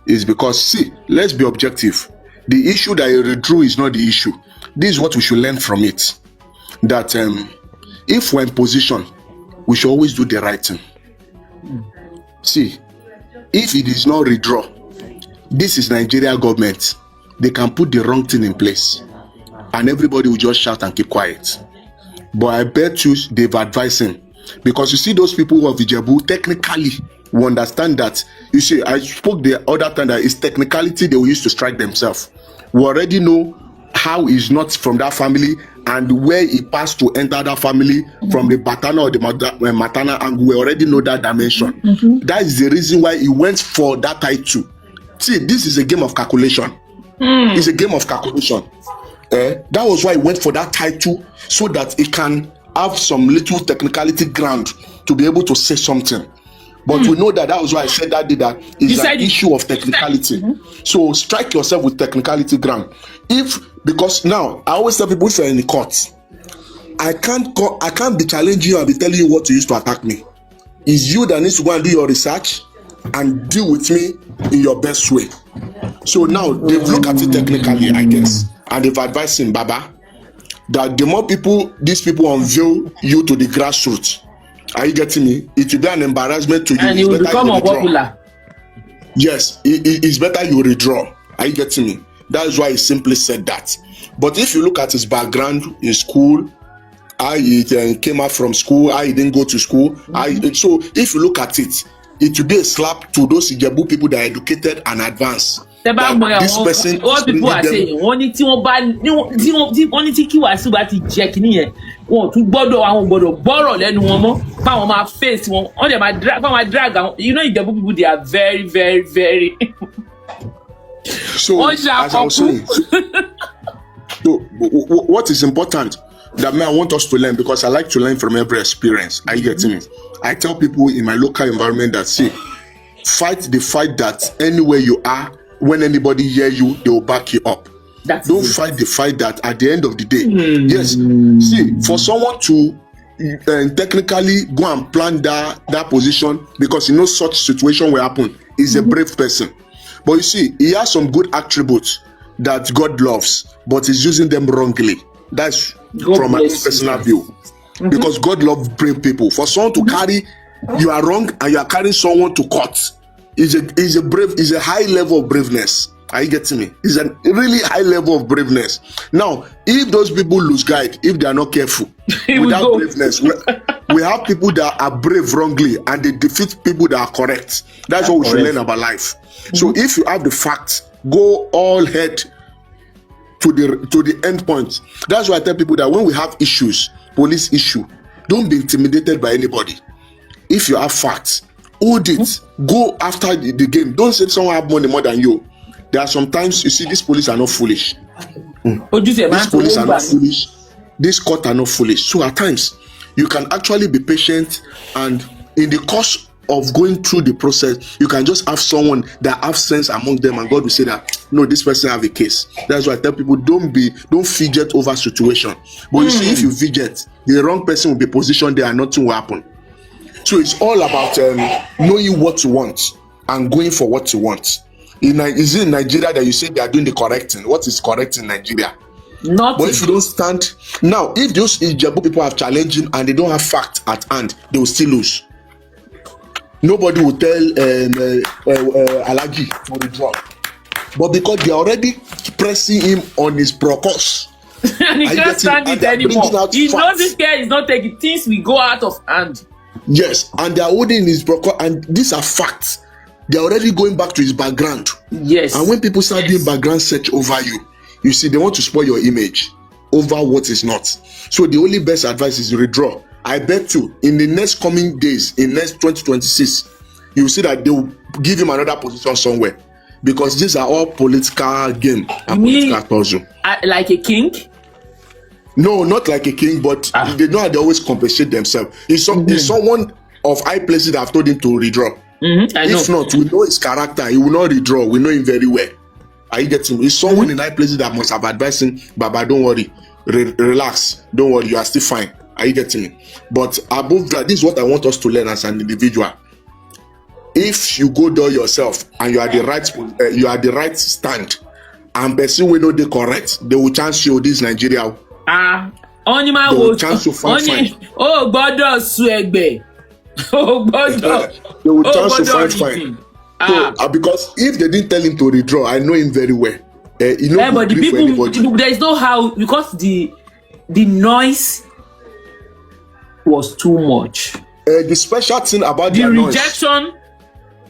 is because, see, let's be objective. The issue that he withdrew is not the issue. This is what we should learn from it. That if we're in position, we should always do the right thing. See, if it is not withdraw, this is Nigeria government. They can put the wrong thing in place and everybody will just shout and keep quiet. But I bet you they've advised him. Because you see those people of Ijebu, technically, we understand that. You see, I spoke the other time that it's technicality they will use to strike themselves. We already know how he's not from that family and where he passed to enter that family from the paternal or the maternal, and we already know that dimension. That is the reason why he went for that title. See, this is a game of calculation. It's a game of calculation. That was why he went for that title, so that he can have some little technicality ground to be able to say something. But we know that was why I said that day that it's an issue of technicality. So strike yourself with technicality ground. Because now I always tell people, if you're in the court, I can't be challenging you and be telling you what to use to attack me. It's you that needs to go and do your research and deal with me in your best way. So now they've looked at it technically, I guess, and they've advised him, Baba, that the more these people unveil you to the grassroots, are you getting me? It will be an embarrassment to you. And you will become unpopular. Yes, it's better you withdraw. Are you getting me? That's why he simply said that. But if you look at his background in school, how he came out from school, how he didn't go to school, so if you look at it, it will be a slap to those Ijebu people that are educated and advanced. This person, what people are saying, wọ́n ní tí kí Wasiu bá ti jẹ́ kínní yẹn, wọ́n tún àwọn gbọ́dọ̀ gbọ́rọ̀ lẹ́nu wọn mọ́, báwọn máa face wọn, wọ́n dẹ̀ máa drag àwọn, you know, Ijebu people, they are very, very, very. So, as I was saying, so what is important that I want us to learn, because I like to learn from every experience. Are you getting me? I tell people in my local environment that, see, fight the fight that anywhere you are, when anybody hear you, they will back you up. Don't fight the fight that at the end of the day. Yes, see, for someone to technically go and plan that position, because you know such situation will happen, is a brave person. But you see, he has some good attributes that God loves, but he's using them wrongly. That's from my personal view. Because God loves brave people. For someone to carry, you are wrong, and you are carrying someone to court, is a high level of braveness. Are you getting me? It's a really high level of braveness. Now, if those people lose guide, if they are not careful, without braveness, we have people that are brave wrongly and they defeat people that are correct. That's what we should learn about life. So if you have the facts, go all head to the end point. That's why I tell people that when we have issues, police issue, don't be intimidated by anybody. If you have facts, hold it, go after the game. Don't say someone have money more than you. There are sometimes, you see, these police are not foolish. These police are not foolish. These court are not foolish. So at times, you can actually be patient, and in the course of going through the process, you can just have someone that have sense among them, and God will say that, no, this person have a case. That's why I tell people, don't fidget over situation. But you see, if you fidget, the wrong person will be positioned there and nothing will happen. So it's all about knowing what you want and going for what you want. Is it in Nigeria that you say they are doing the correct thing? What is correct in Nigeria? Nothing. But if you don't stand, now if those Ijebu people are challenging and they don't have facts at hand, they will still lose. Nobody will tell Alhaji for the drug, but because they are already pressing him on his process, and he can't stand it anymore. He doesn't care. He's not taking things. We go out of hand. Yes, and they are holding his process, and these are facts. They are already going back to his background. Yes. And when people start doing background search over you, you see, they want to spoil your image over what is not. So the only best advice is withdraw I bet you in the next coming days, in next 2026, you will see that they will give him another position somewhere. Because these are all political game and political puzzle. Like a king? No, not like a king, but they know how they always compensate themselves. It's someone of high places that have told him to redraw. If not, we know his character. He will not redraw. We know him very well. Are you getting me? It's someone in high places that must have advised him, Baba, don't worry. Relax. Don't worry. You are still fine. Are you getting me? But above that, this is what I want us to learn as an individual. If you go there yourself and you are the right stand, and person will know they correct, they will chance you this Nigeria. Onima will chance you fine. Oh, gbọ́dọ̀ sùn ẹgbẹ́. Oh, gbọ́dọ̀. They will chance you fine. So, because if they didn't tell him to redraw, I know him very well. But the people, there is no how, because the noise was too much. The special thing about the rejection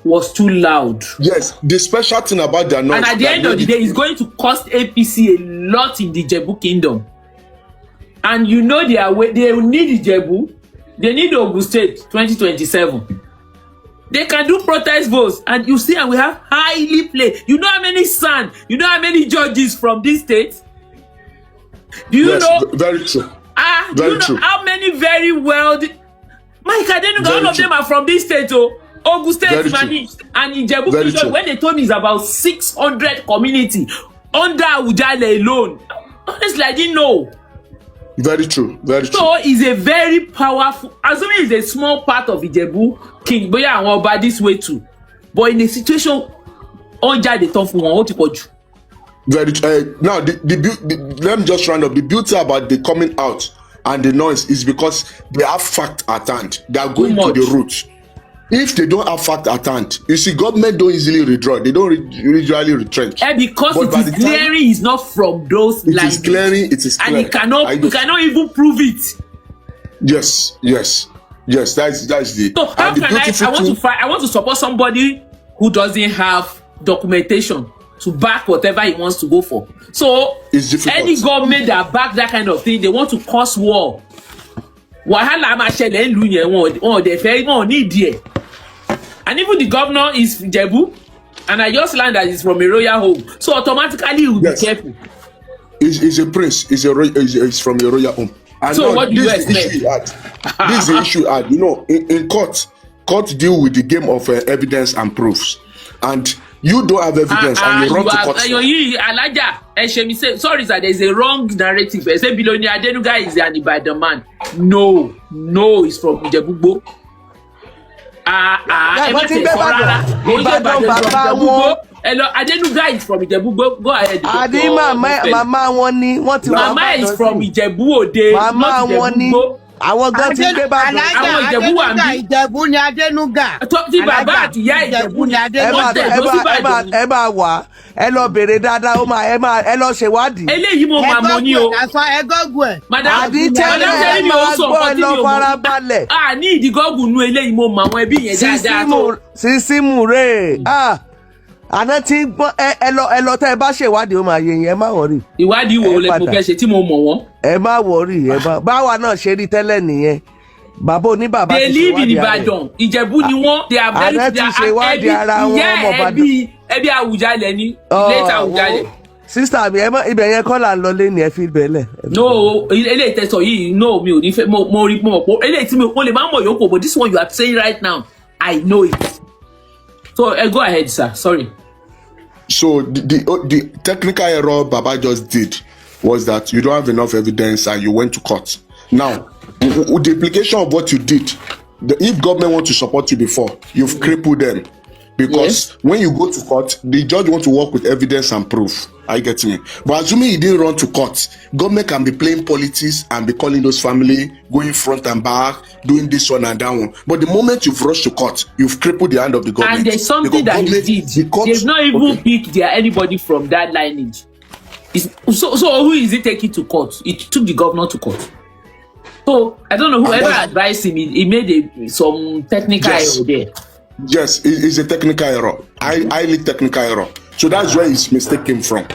was too loud. Yes, the special thing about their noise. And at the end of the day, it's going to cost APC a lot in the Ijebu kingdom. And you know they need Ijebu. They need Ogun State 2027. They can do protest votes. And you see, and we have highly played. You know how many sons, you know how many judges from this state? Do you know? Very true. Do you know how many very well... Mike Adenuga, all of them are from this state, Ogun State managed, and Ijebu Kingdom, when they told me it's about 600 community under Awujale alone. Honestly, I didn't know. Very true. Very true. So it's a very powerful, assuming it's a small part of Ijebu King, but yeah, about this way too. But in a situation, Onja they turn for one, what you call you? Very now let me just round up. The beauty about the coming out and the noise is because they have fact at hand. They are going to the roots. If they don't have fact at hand, you see, government don't easily redraw. They don't usually retrench. Because it is clearing is not from those languages. It is clearing. It is clearing. And you cannot even prove it. Yes. That's the. So how can I want to support somebody who doesn't have documentation to back whatever he wants to go for. So any government that back that kind of thing, they want to cause war. Wahala ma ṣẹlẹ̀ nlu yẹn wọ́n dey fẹ́ wọ́n need there. And even the governor is Ijebu, and I just learned that he's from a royal home. So automatically you will be careful. He's a prince. He's from a royal home. And so what do you expect? This is the issue. You know, in court deal with the game of evidence and proofs. And you don't have evidence and you run to court. Alaja, sorry sir, there's a wrong narrative. Say Billionaire Adenuga is an Ibadan man. No, he's from Ijebu. Adenuga is from Ijebu. Go ahead. Mama wọn ni wọ́n ti wá. Mama is from Ijebu Ode. Mama wọn ni àwọn gan ti gbé bàbá. Àwọn Ìjẹ̀bú wà níbí. Ìjẹ̀bú ni Adénúgà. Tí bàbá àti ìyá Ìjẹ̀bú ni Adénúgà. Ẹ máa wá ẹ lọ bèrè dáadáa ẹ lọ ṣèwádìí. Eléyìí mo máa mọ ní o. Ẹ gọ́gùn ẹ̀. Àdìtẹ́lẹ̀ ẹ máa gbọ́ ẹ lọ farabalẹ̀. Ní ìdí gọ́gùn nu eléyìí mo mọ àwọn ẹbí yẹn dáadáa tó. Sísímù rè àná tí gbọ́ ẹ lọ tẹ́ ẹ bá ṣèwádìí ó máa yé yín ẹ má wọrí. Ìwádìí wo lẹ mo fẹ́ ṣe tí mo mọ̀ wọ́n. Ẹ má wọrí báwa náà ṣe rí tẹ́lẹ̀ nìyẹn. Bàbá oníbàbá ti ṣèwádìí. They live in Ibadan. Ìjẹ̀bú ni wọ́n. They are very ẹbí Àwùjalẹ̀ ni. Ilé Àwùjalẹ̀. Sísítà mi ibẹ̀ yẹn kọ́ là ń lọ lé ní ẹ fi bẹ̀lẹ̀. No, eléyìí tẹ̀sán yìí no mi ò ní fẹ́ mo rí mọ̀ pé eléyìí tí mo lè má mọ̀ yòókù but this one you are saying right now I know it. So go ahead sir, sorry. So the technical error Baba just did was that you don't have enough evidence and you went to court. Now, with the implication of what you did, if government want to support you before, you've crippled them. Because when you go to court, the judge want to work with evidence and proof. Are you getting me? But assuming he didn't run to court, government can be playing politics and be calling those family, going front and back, doing this one and that one. But the moment you've rushed to court, you've crippled the hand of the government. And there's something that he did. They've not even picked anybody from that lineage. So who is he taking to court? It took the governor to court. So I don't know whoever advised him. He made some technical error there. Yes, it's a technical error. Highly technical error. So that's where his mistake came from.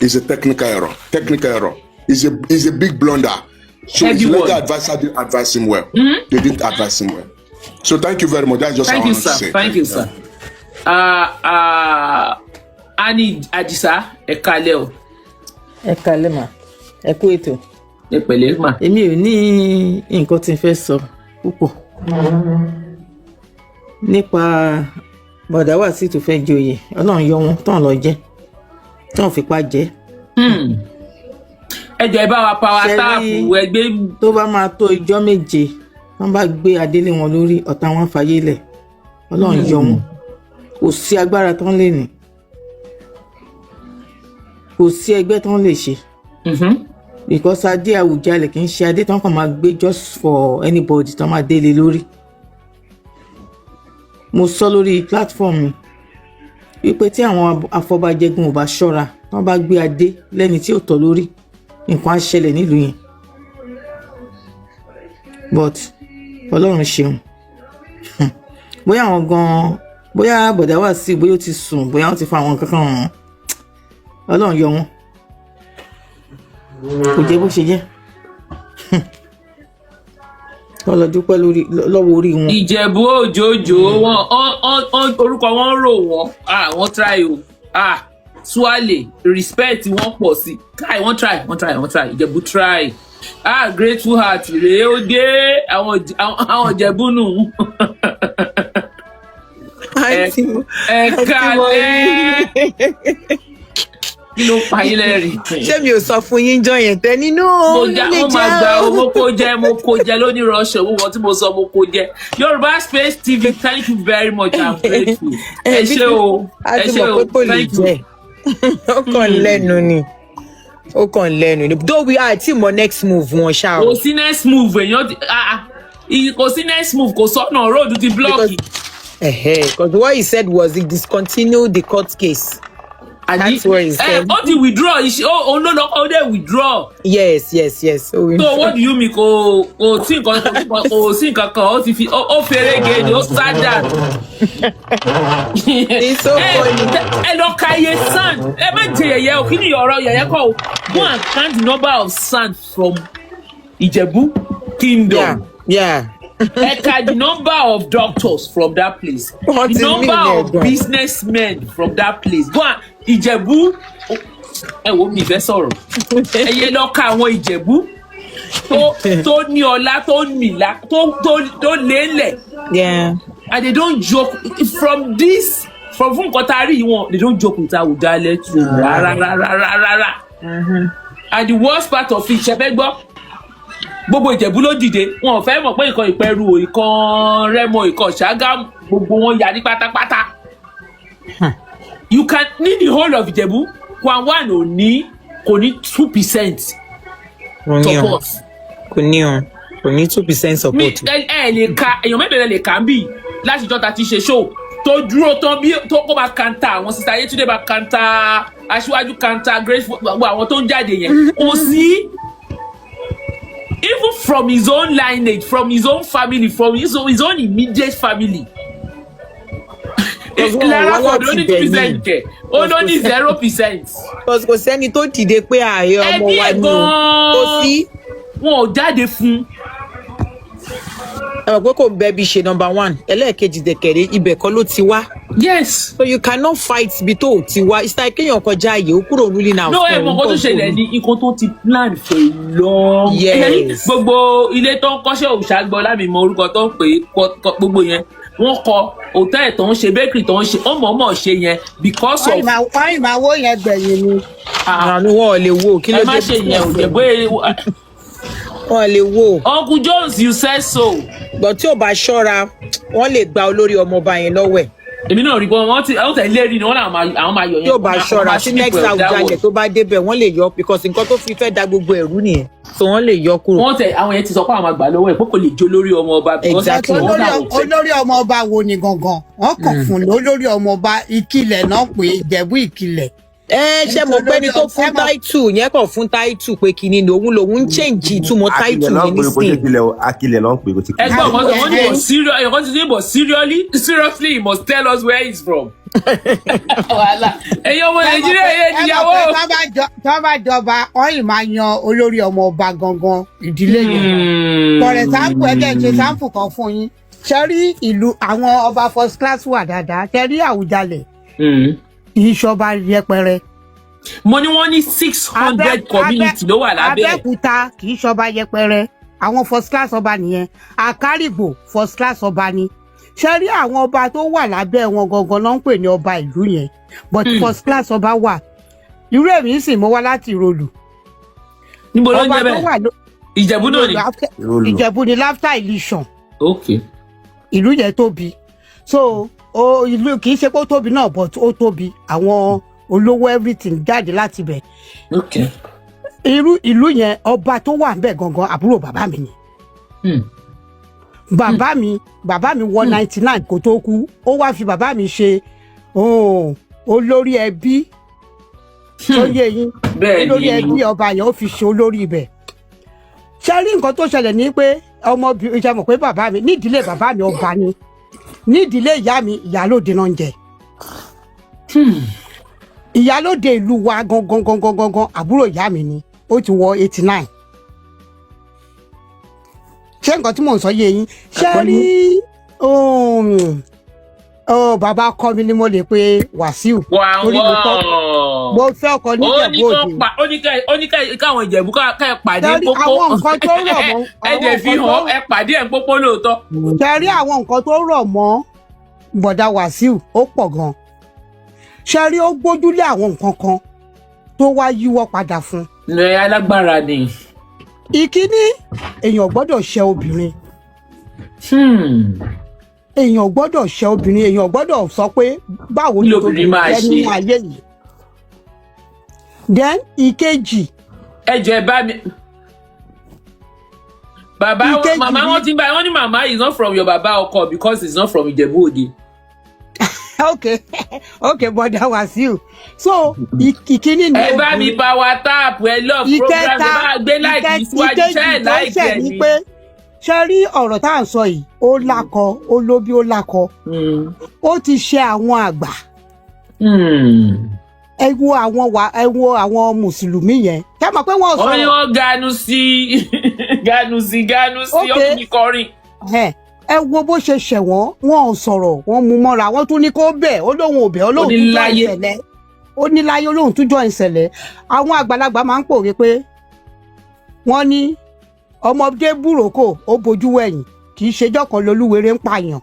It's a technical error. Technical error. It's a big blunder. So his legal advisor didn't advise him well. They didn't advise him well. So thank you very much. That's just thank what I you, want to sir. say. Thank you, sir. Ani Adisa, ẹ kálẹ́ o. Ẹ kálẹ́ mà, ẹ kú ètò. Ẹ pẹ̀lẹ́ mà. Èmi ò ní nǹkan tí n fẹ́ sọ púpọ̀ nípa bọ̀dá Wasiu tó fẹ́ joyè. Ọlọ́run yọ wọn tán lọ jẹ́ tán fipá jẹ́. Ẹ jọ̀ọ́ ẹ bá wa power tap ẹgbẹ́. Tó bá máa tó ijọ́ méje wọ́n bá gbé adélé wọn lórí ọ̀tá wọn fàyè lẹ̀. Ọlọ́run yọ wọn. Kò sí agbára tán lè ní. Kò sí ẹgbẹ́ tán lè ṣe. Because adé Àwùjalẹ̀ kì í ṣe adé tán kàn máa gbé just for anybody tán máa délé lórí. Mo sọ lórí platform mi wípé tí àwọn afọbajẹgun ò bá ṣọ́ra tán bá gbé adé lẹ́ni tí ò tọ́ lórí nǹkan á ṣẹlẹ̀ nílùú yẹn. But Ọlọ́run ṣeun. Bóyá àwọn gan-an bóyá bọ̀dá Wasiu bóyá ó ti sùn bóyá wọ́n ti fa àwọn kankan hàn. Ọlọ́run yọ wọn. Kò jẹ́ bó ṣe jẹ́. Wọ́n lọ dúpẹ́ lọ́wọ́ orí wọn. Ìjẹ̀bú òjòjò wọn orúkọ wọn rò wọ́n wọ́n try o Swale respect wọn pọ̀ sí káì wọ́n try Ìjẹ̀bú try grateful heart rèé ó dé àwọn Ìjẹ̀bú nù. Ẹ kálẹ́. Kí ló pa yín lẹ́rìn? Ṣé mi ò sọ fún yín jọ yẹn tẹ́ nínú ilé jẹ́ o? Mo máa gbà ó, mo kó jẹ lónìí ránṣẹ́ owó wọn tí mo sọ mo kó jẹ. Yorùbá Space TV, thank you very much, I'm grateful. Ẹ ṣé o, thank you. Ó kàn lẹ́nu ni. Ó kàn lẹ́nu ni. Though we are tí mo next move wọn ṣá o. Kò sí next move èèyàn kò sí next move kò sọ́nà road ti block. Because what he said was he discontinued the court case. That's what he said. Ó ti withdraw ó dé withdraw. Yes. So what do you mean kò sí nǹkan kan ó ti fi ó fèrègé ni ó sádà. It's so funny. Ẹ lọ ka iye sand ẹ má jẹ yẹ̀yẹ́ o kí ni ọ̀rọ̀ yẹ̀yẹ́ kọ́ o go and count the number of sand from Ìjẹ̀bú Kingdom. Yeah. The number of doctors from that place, the number of businessmen from that place. Go on, Ìjẹ̀bú. Ẹ wo mi fẹ́ sọ̀rọ̀. Ẹ yẹ lọ ka àwọn Ìjẹ̀bú tó ní ọlá tó nílá tó lélẹ̀. Yeah. And they don't joke from fún nǹkan tá a rí wọn. They don't joke with Awùjalẹ̀ too. Rárá. And the worst part of it, ṣe fẹ́ gbọ́. Gbogbo Ìjẹ̀bú ló dìde wọn ò fẹ́ mọ̀ pé ìkan Ìpẹ́rù ìkan Rẹ́mọ ìkan Ṣàgámù gbogbo wọn yà ní pátápátá. You can need the whole of Ìjẹ̀bú one kò ní 2% support. Kò ní 2% support. Ẹ lè ka èèyàn mẹ́bẹ̀rẹ̀ lè kà ń bì láti jọ́ta ti ṣe show tó dúró tán bí tó kó máa kanta àwọn sista Yétúndé máa kanta Aṣíwájú kanta Grace gbogbo àwọn tó ń jáde yẹn kò sí. Even from his own lineage, from his own family, from his own immediate family. Lára for only 2% kẹ̀, ó ló ní 0%. Kò sẹ́ni tó dìde pé ààyè ọmọ wa ni kò sí. Wọn ò jáde fún. Ẹ mọ̀ pé kò bẹ́ẹ̀ bí ṣe number 1, ẹlẹ́ẹ̀kejì dẹ̀kẹ̀rẹ́ ibẹ̀ kọ́ ló ti wá. Yes. So you cannot fight bí tó ti wá. It's like kéèyàn kọjá ààyè ó kúrò ruling now. No, ẹ mọ̀ nǹkan tó ṣẹlẹ̀ ní nǹkan tó ti plan for long. Yes. Gbogbo ilé tó ń kọ́ṣẹ́ òṣàgbọ́ lámì mọ orúkọ tó ń pè é gbogbo yẹn. Wọ́n kọ hòtẹ́ẹ̀lì tó ń ṣe bakery tó ń ṣe ọmọ ṣe yẹn because of. wọ́n ìmọ̀ owó yẹn gbẹ̀yìn ni. Àánú wọn ò lè wo kí ló dé. Ẹ má ṣe yẹn ò jẹ́ bóyá. Wọn lè wo. Uncle Jones, you said so. But tí ò bá ṣọ́ra wọ́n lè gba olórí ọmọọba yẹn lọ́wọ́ ẹ̀. Èmi náà rí bọ́ wọ́n tẹ̀lé rí ni wọ́n àwọn máa yọ yẹn. Tí ò bá ṣọ́ra tí next Awùjalẹ̀ tó bá débẹ̀ wọ́n lè yọ because nǹkan tó fi fẹ́ da gbogbo ẹ̀rú nìyẹn. So wọ́n lè yọ kúrò. Wọ́n tẹ àwọn yẹn ti sọ pé àwọn àgbà lọ́wọ́ ẹ̀ pé kò lè jó lórí ọmọ ọba. Exactly. Olórí ọmọ ọba wo ni gangan? Wọ́n kàn fún lórí ọmọ ọba Ìkìlẹ̀ náà pé Ìjẹ̀bú Ìkìlẹ̀. ṣe mọ̀ pé ẹni tó fún táìtù yẹn kàn fún táìtù pé kíni ni òun lòun ń change ìtumọ̀ táìtù yẹn nísìnyí. Akilẹ̀ ló ń pè kó ti kú. Ẹgbẹ́ ọ̀kan tó wọ́n ní but seriously he must tell us where he's from. Wàhálà ẹ̀yin ọmọ Nàìjíríà yẹn ìyàwó. Tó bá jọba ọ̀yìn máa yan olórí ọmọ ọba gangan ìdílé yẹn. For example ẹgbẹ́ ìṣe sample kan fún yín. Ṣé rí ìlú àwọn ọba first class wà dáadáa? Ṣé rí Àwùjalẹ̀? Ìṣọba yẹpẹrẹ. Mo ní wọ́n ní 600 community ló wà lábẹ́. Abẹ́òkúta kì í ṣọba yẹpẹrẹ. Àwọn first class ọba nìyẹn. Àkárìgbò first class ọba ni. Ṣé rí àwọn ọba tó wà lábẹ́ wọn gangan ló ń pè ní ọba ìlú yẹn. But first class ọba wà. Irú èmi sì mo wá láti Ìrọ̀lù. Níbo ló ń jẹ́ bẹ́ẹ̀? Ìjẹ̀bú náà ni. Ìjẹ̀bú ni after Ilésàn. Okay. Ìlú yẹn tóbi. So ìlú kì í ṣe pé ó tóbi náà but ó tóbi. Àwọn olówó everything jáde láti bẹ̀. Okay. Ìlú yẹn ọba tó wà ńbẹ̀ gangan àbúrò bàbá mi ni. Bàbá mi wọ 99 kó tó kú. Ó wá fi bàbá mi ṣe olórí ẹbí. Tó yé yín. Olórí ẹbí ọba yẹn ó fi ṣe olórí ibẹ̀. Ṣé rí nǹkan tó ṣẹlẹ̀ ní pé ọmọbìnrin ṣe mọ̀ pé bàbá mi nídìílé bàbá mi ọba ni. Nídìílé ìyá mi ìyálóde náà ń jẹ. Ìyálóde ìlú wa gangan àbúrò ìyá mi ni. Ó ti wọ 89. Ṣé nǹkan tí mò ń sọ yé yín? Ṣé rí bàbá ọkọ mi ni mo lè pe Wasiu. Mo fẹ́ ọkọ ní Ìjẹ̀bú Òde. Ó ní káwọn Ìjẹ̀bú ká pàdé pópó. Àwọn nǹkan tó rọ̀ mọ́. Ẹ̀jẹ̀ fi hàn ẹ pàdé ẹ̀ pópó lóòótọ́. Ṣé rí àwọn nǹkan tó rọ̀ mọ́ bọ̀dá Wasiu ó pọ̀ gan. Ṣé rí ó gbójúlé àwọn nǹkan kan tó wá yíwọ́ padà fún. Ẹ alágbára ni. Ìkíní èèyàn gbọ́dọ̀ ṣe obìnrin. Èèyàn gbọ́dọ̀ ṣe obìnrin, èèyàn gbọ́dọ̀ sọ pé báwo ni obìnrin máa ṣe nínú ayé yìí. Then ìkejì. Ẹ bá mi. Bàbá màmá wọn ti ń bá wọn ní màmá is not from your bàbá ọkọ because it's not from Ìjẹ̀bú Òde. Okay, bọ̀dá Wasiu. So ìkíní ni. Ẹ bá mi power tap ẹ love program ẹ bá gbé láìpẹ́ síwájú ṣẹ́ láìpẹ́ ni. Ṣé rí ọ̀rọ̀ tá à ń sọ yìí ó lákọ ó lóbi ó lákọ. Ó ti ṣe àwọn àgbà. Ẹ wo àwọn mùsùlùmí yẹn. Ṣé mọ̀ pé wọ́n sọ. Wọ́n ní wọ́n ganu sí ọkùnrin kọrin. Ẹ wo bó ṣe ṣẹ̀wọ̀n wọn ò sọ̀rọ̀ wọn mú mọ́ra wọn tún ní kó bẹ̀ ó lóun ò bẹ̀ ó lóun tún jọ ìṣẹ̀lẹ̀ ó ní láyé ó lóun tún jọ ìṣẹ̀lẹ̀. Àwọn àgbàlagbà máa ń pòwe pé wọ́n ní ọmọdé búròkò ó bojú wẹ̀yìn kì í ṣejọ́ kan lolúwere ń pààyàn.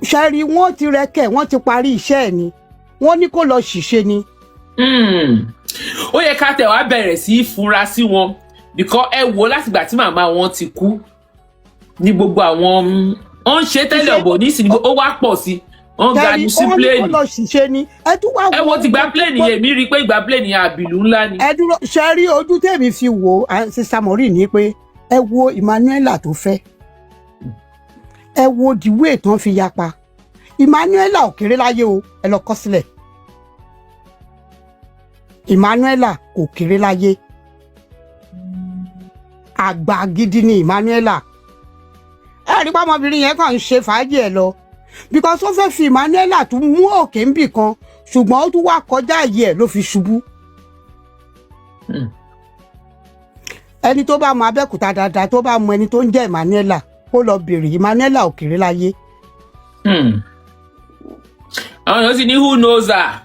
Ṣẹ́rí wọ́n ti rẹ́kẹ̀ wọ́n ti parí iṣẹ́ ẹ̀ ni wọ́n ní kó lọ ṣìṣe ni. Ó yẹ ká tẹ̀ wá bẹ̀rẹ̀ sí í fura sí wọn because ẹ wo látìgbà tí màmá wọn ti kú ní gbogbo àwọn ń ṣe tẹ́lẹ̀ ọ̀bọ̀ nísìnyí ó wá pọ̀ sí wọ́n ganu sí pléènì. Ẹ wo ti gba pléènì yẹn mi rí i pé ìgbà pléènì yẹn àbìlú ńlá ni. Ẹ dúró ṣe rí ojú tèmi fi wò sísá mọ́rì ní pé ẹ wo Emmanuela tó fẹ́ ẹ wo dìwé tán fi yapa Emmanuela ò kéré láyé o ẹ lọ kọ sílẹ̀ Emmanuela kò kéré láyé àgbà gidi ni Emmanuela ẹ rí pàmòbìnrin yẹn kàn ń ṣe fàájì ẹ lọ because ó fẹ́ fi Emmanuela tún mú òkè ń bì kan ṣùgbọ́n ó tún wá kọjá àyè ẹ̀ ló fi ṣubú. Ẹni tó bá mọ Abẹ́òkúta dáadáa tó bá mọ ẹni tó ń jẹ́ Emmanuela kó lọ bèrè Emmanuela ò kéré láyé. Àwọn èèyàn sì ní who knows her.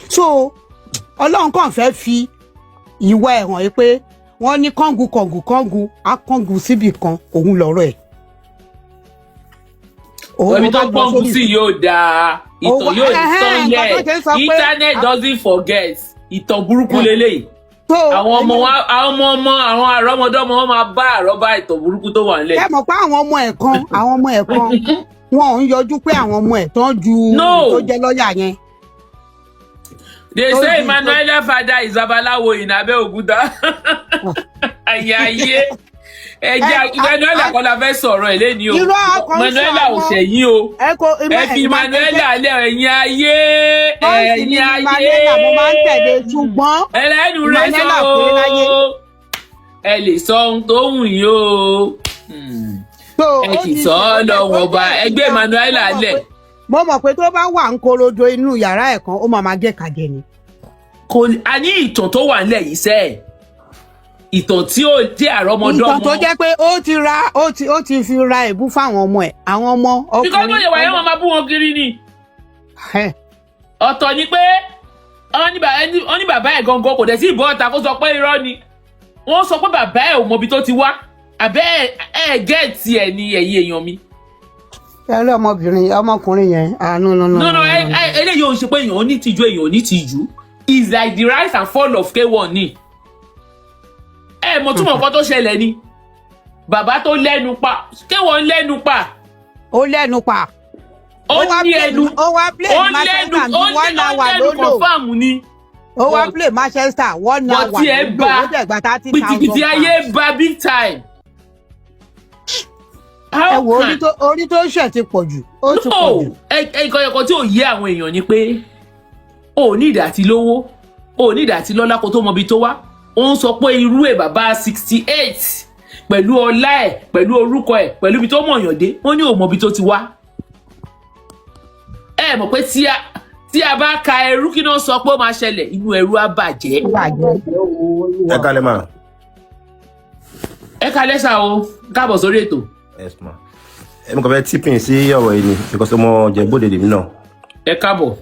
So Ọlọ́run kàn fẹ́ fi ìwà ẹ̀ hàn pé wọ́n ní kọ́ngù á kọ́ngù síbì kan òun lọ́rọ̀ ẹ̀. Omi tó kọ́ngù sí yóò dáa ìtàn yóò tán yẹ internet doesn't forget ìtàn burúkú lélẹ́yìí. Àwọn ọmọ àwọn àrọ́mọdọ́mọ wọn máa bá àrọ́bá ìtàn burúkú tó wà nílẹ̀. Ẹ mọ̀ pé àwọn ọmọ ẹ̀ kan wọn ò ń yọjú pé àwọn ọmọ ẹ̀ tán ju tó jẹ́ lọ́ọ̀yà yẹn. They say Emmanuela's father is Babalawo in Abeokuta. Ayaye. Manuela kọ́ la fẹ́ sọ̀rọ̀ ẹ̀ lẹ́ni o. Manuela ò ṣẹ̀yìn o. Ẹ fi Manuela lẹ̀ ẹ̀yin ayé. Ẹ̀yin ayé. Manuela mo máa ń tẹ̀lé ṣùgbọ́n. Ẹlẹ́nu rẹ̀ sọ o. Ẹ lè sọ ohun tó wù yín o. Ẹ kì í sọ ọ́ lọ́wọ́ ọba ẹgbẹ́ Manuela lẹ̀. Mo mọ̀ pé tó bá wà ń korodo inú yàrá ẹ̀ kan ó máa gé kàjẹ́ ni. A ní ìtàn tó wà nílẹ̀ yìí sẹ́ẹ̀. Ìtàn tí ó jẹ́ àrọ́mọdọ́mọ. Ìtàn tó jẹ́ pé ó ti fi ra èbú fáwọn ọmọ ẹ̀ àwọn ọmọ ọkùnrin. Bíkọ́ bóyá wàá yẹn wọn máa bú wọn kiri ni. Ọ̀tọ̀ ni pé wọ́n ní bàbá ẹ̀ gangan kò dẹ̀ sí ìbọn ọ̀tà kó sọ pé irọ́ ni. Wọ́n sọ pé bàbá ẹ̀ ò mọbi tó ti wá. Àbẹ́ ẹ̀ gẹ́ẹ̀tì ẹ̀ ni ẹ̀yin èèyàn mi. Ẹlẹ́ ọmọkùnrin yẹn No, eléyìí ò ń ṣe pé èèyàn ò ní tìjú èèyàn ò ní tìjú. It's like the rise and fall of K1 ni. Mo túmọ̀ nǹkan tó ṣẹlẹ̀ ni. Bàbá tó lẹ́nu pa. K1 lẹ́nu pa. Ó lẹ́nu pa. Ó ní ẹnu. Ó wá play Manchester ní 1 hour ló lò. Confirm ni. Ó wá play Manchester 1 hour ló lò. Ó dẹ̀ gba 30,000 pounds. Pìtìpìtì ayé ba big time. Ẹ wo orí tó ṣẹ̀ ti pọ̀ jù. Ó ti pọ̀ jù. Ẹ̀kọ́ tí ò yé àwọn èèyàn ni pé o ní ìdá àti lówó o ní ìdá àti lọ́lá kó tó mọbi tó wá. Ó ń sọ pé irú ẹ̀ bàbá 68 pẹ̀lú ọlá ẹ̀ pẹ̀lú orúkọ ẹ̀ pẹ̀lú ibi tó mọ̀yàn dé wọ́n ní ò mọbi tó ti wá. Ẹ mọ̀ pé tí a bá ka ẹrú kí náà sọ pé ó máa ṣẹlẹ̀ inú ẹrú á bàjẹ́. Ẹ kálẹ̀ mà. Ẹ kálẹ̀ sá o káàbọ̀ sórí ètò. Yes ma. Èmi kò fẹ́ tipping sí ọ̀rọ̀ yìí ni because ọmọ Jẹ̀bú-Òde lèmi náà. Ẹ káàbọ̀.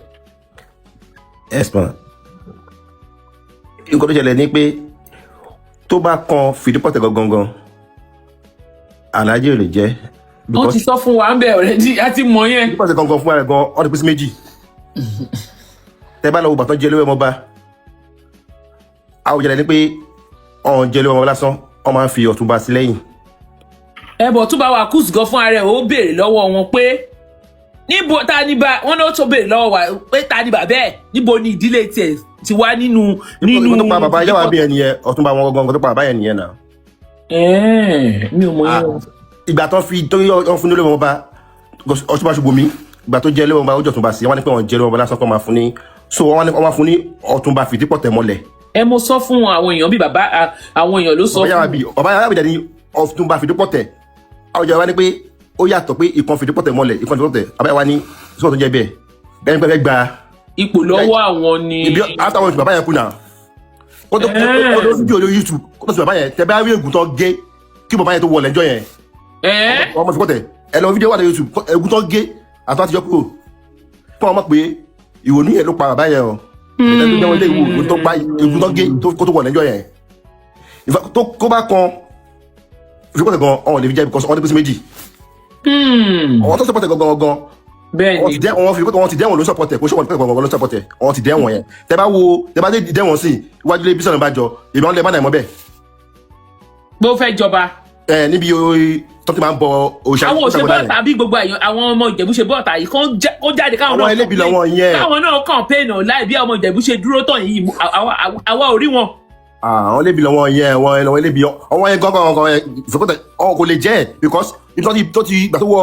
Yes ma. Nǹkan tó ṣẹlẹ̀ ni pé tó bá kan fìdípọ̀tẹ̀ gangan Alhaji ò lè jẹ́. Wọ́n ti sọ fún wa ń bẹ̀ already a ti mọ̀ yẹn. Fìdípọ̀tẹ̀ gangan fún ara gan ọ́ ti pín sí méjì. Tẹ́ bá lọ wo bàtán jẹ́ lówó ọmọba. Àwùjọ ni pé ọ̀hún jẹ́ lówó ọmọ lásán ọ máa ń fi Ọ̀túnba sí lẹ́yìn. Ẹbọ tó bá wà kùsù gan fún ara ẹ̀ ó béèrè lọ́wọ́ wọn pé níbo ta ni bá wọn náà tó béèrè lọ́wọ́ wa pé ta ni bàbá ẹ̀ níbo ni ìdílé tiẹ̀ ti wá nínú. Tó pa bàbá yàwá bí ẹni yẹn Ọ̀túnba wọn gangan tó pa bàbá yẹn nìyẹn náà. Mi ò mọ yẹn. Ìgbà tó fi tó yọ fún lórí ọmọba Ọ̀túnba Ṣùbọ́mi ìgbà tó jẹ́ lórí ọmọba ó jọ Ọ̀túnba sí wọn ní pé wọn jẹ́ lórí ọmọba lásán kó máa fún ní so wọn máa fún ní Ọ̀túnba Fìdípọ̀tẹ̀ mọ́lẹ̀. Mo sọ fún àwọn èèyàn bí bàbá àwọn èèyàn ló sọ fún. Bàbá yàrá bìí ní Ọ̀túnba Fìdípọ̀tẹ̀ àwùjọ wa ni pé ó yàtọ̀ pé ìkan Fìdípọ̀tẹ̀ mọ́lẹ̀ ìkan Fìdípọ̀tẹ̀ àbáyá wa ní sọ́ọ̀ tó jẹ́ bẹ́ẹ̀ bẹ́ẹ̀ ni pé gba ipò lọ́wọ́ àwọn ni. ibi àtàwọn oṣù bàbá yẹn kú náà ó tó fídíò lórí YouTube ó tó sọ bàbá yẹn tẹ bá rí ègùn tó gé kí bàbá yẹn tó wọlé ẹjọ́ yẹn ọmọ Fìdípọ̀tẹ̀ ẹ lọ fídíò wà lórí YouTube ègùn tó gé àtọ́ àtijọ́ kúrò fún ọmọ pé ìrònú yẹn ló pa bàbá yẹn o ègùn tó gé kó tó wọlé ẹjọ́ yẹn tó bá kan Fìdípọ̀tẹ̀ gan ọ̀hún lè fi jẹ́ because ọ̀hún lè pèsè méjì ọ̀hún tó sọpọ̀tẹ̀ gangan bẹ́ẹ̀ni wọ́n ti dẹ́wọ̀n ló sọpọ̀tẹ̀ kó sọpọ̀tẹ̀ gangan ló sọpọ̀tẹ̀ wọ́n ti dẹ́wọ̀n yẹn tẹ bá dé dẹ́wọ̀n sí iwájú lé bísọ̀nù bá jọ ìbọn lè má dà mọ́ bẹ́ẹ̀. bó fẹ́ jọba. Níbi tó ti máa ń bọ òòṣà. Àwọn òṣè bọ́ọ̀tà bí gbogbo àwọn ọmọ Ìjẹ̀bú ṣe bọ́ọ̀tà yìí kó jáde káwọn náà campaign láì bí ọmọ Ìjẹ̀bú ṣe dúró tán yìí àwa ò rí wọn. Àwọn lébi lọ́wọ́ yẹn wọ́n lébi ọwọ́ yẹn gángan Fìdípọ̀tẹ̀ kò lè jẹ́ because ibi tó ti gbà tó wọ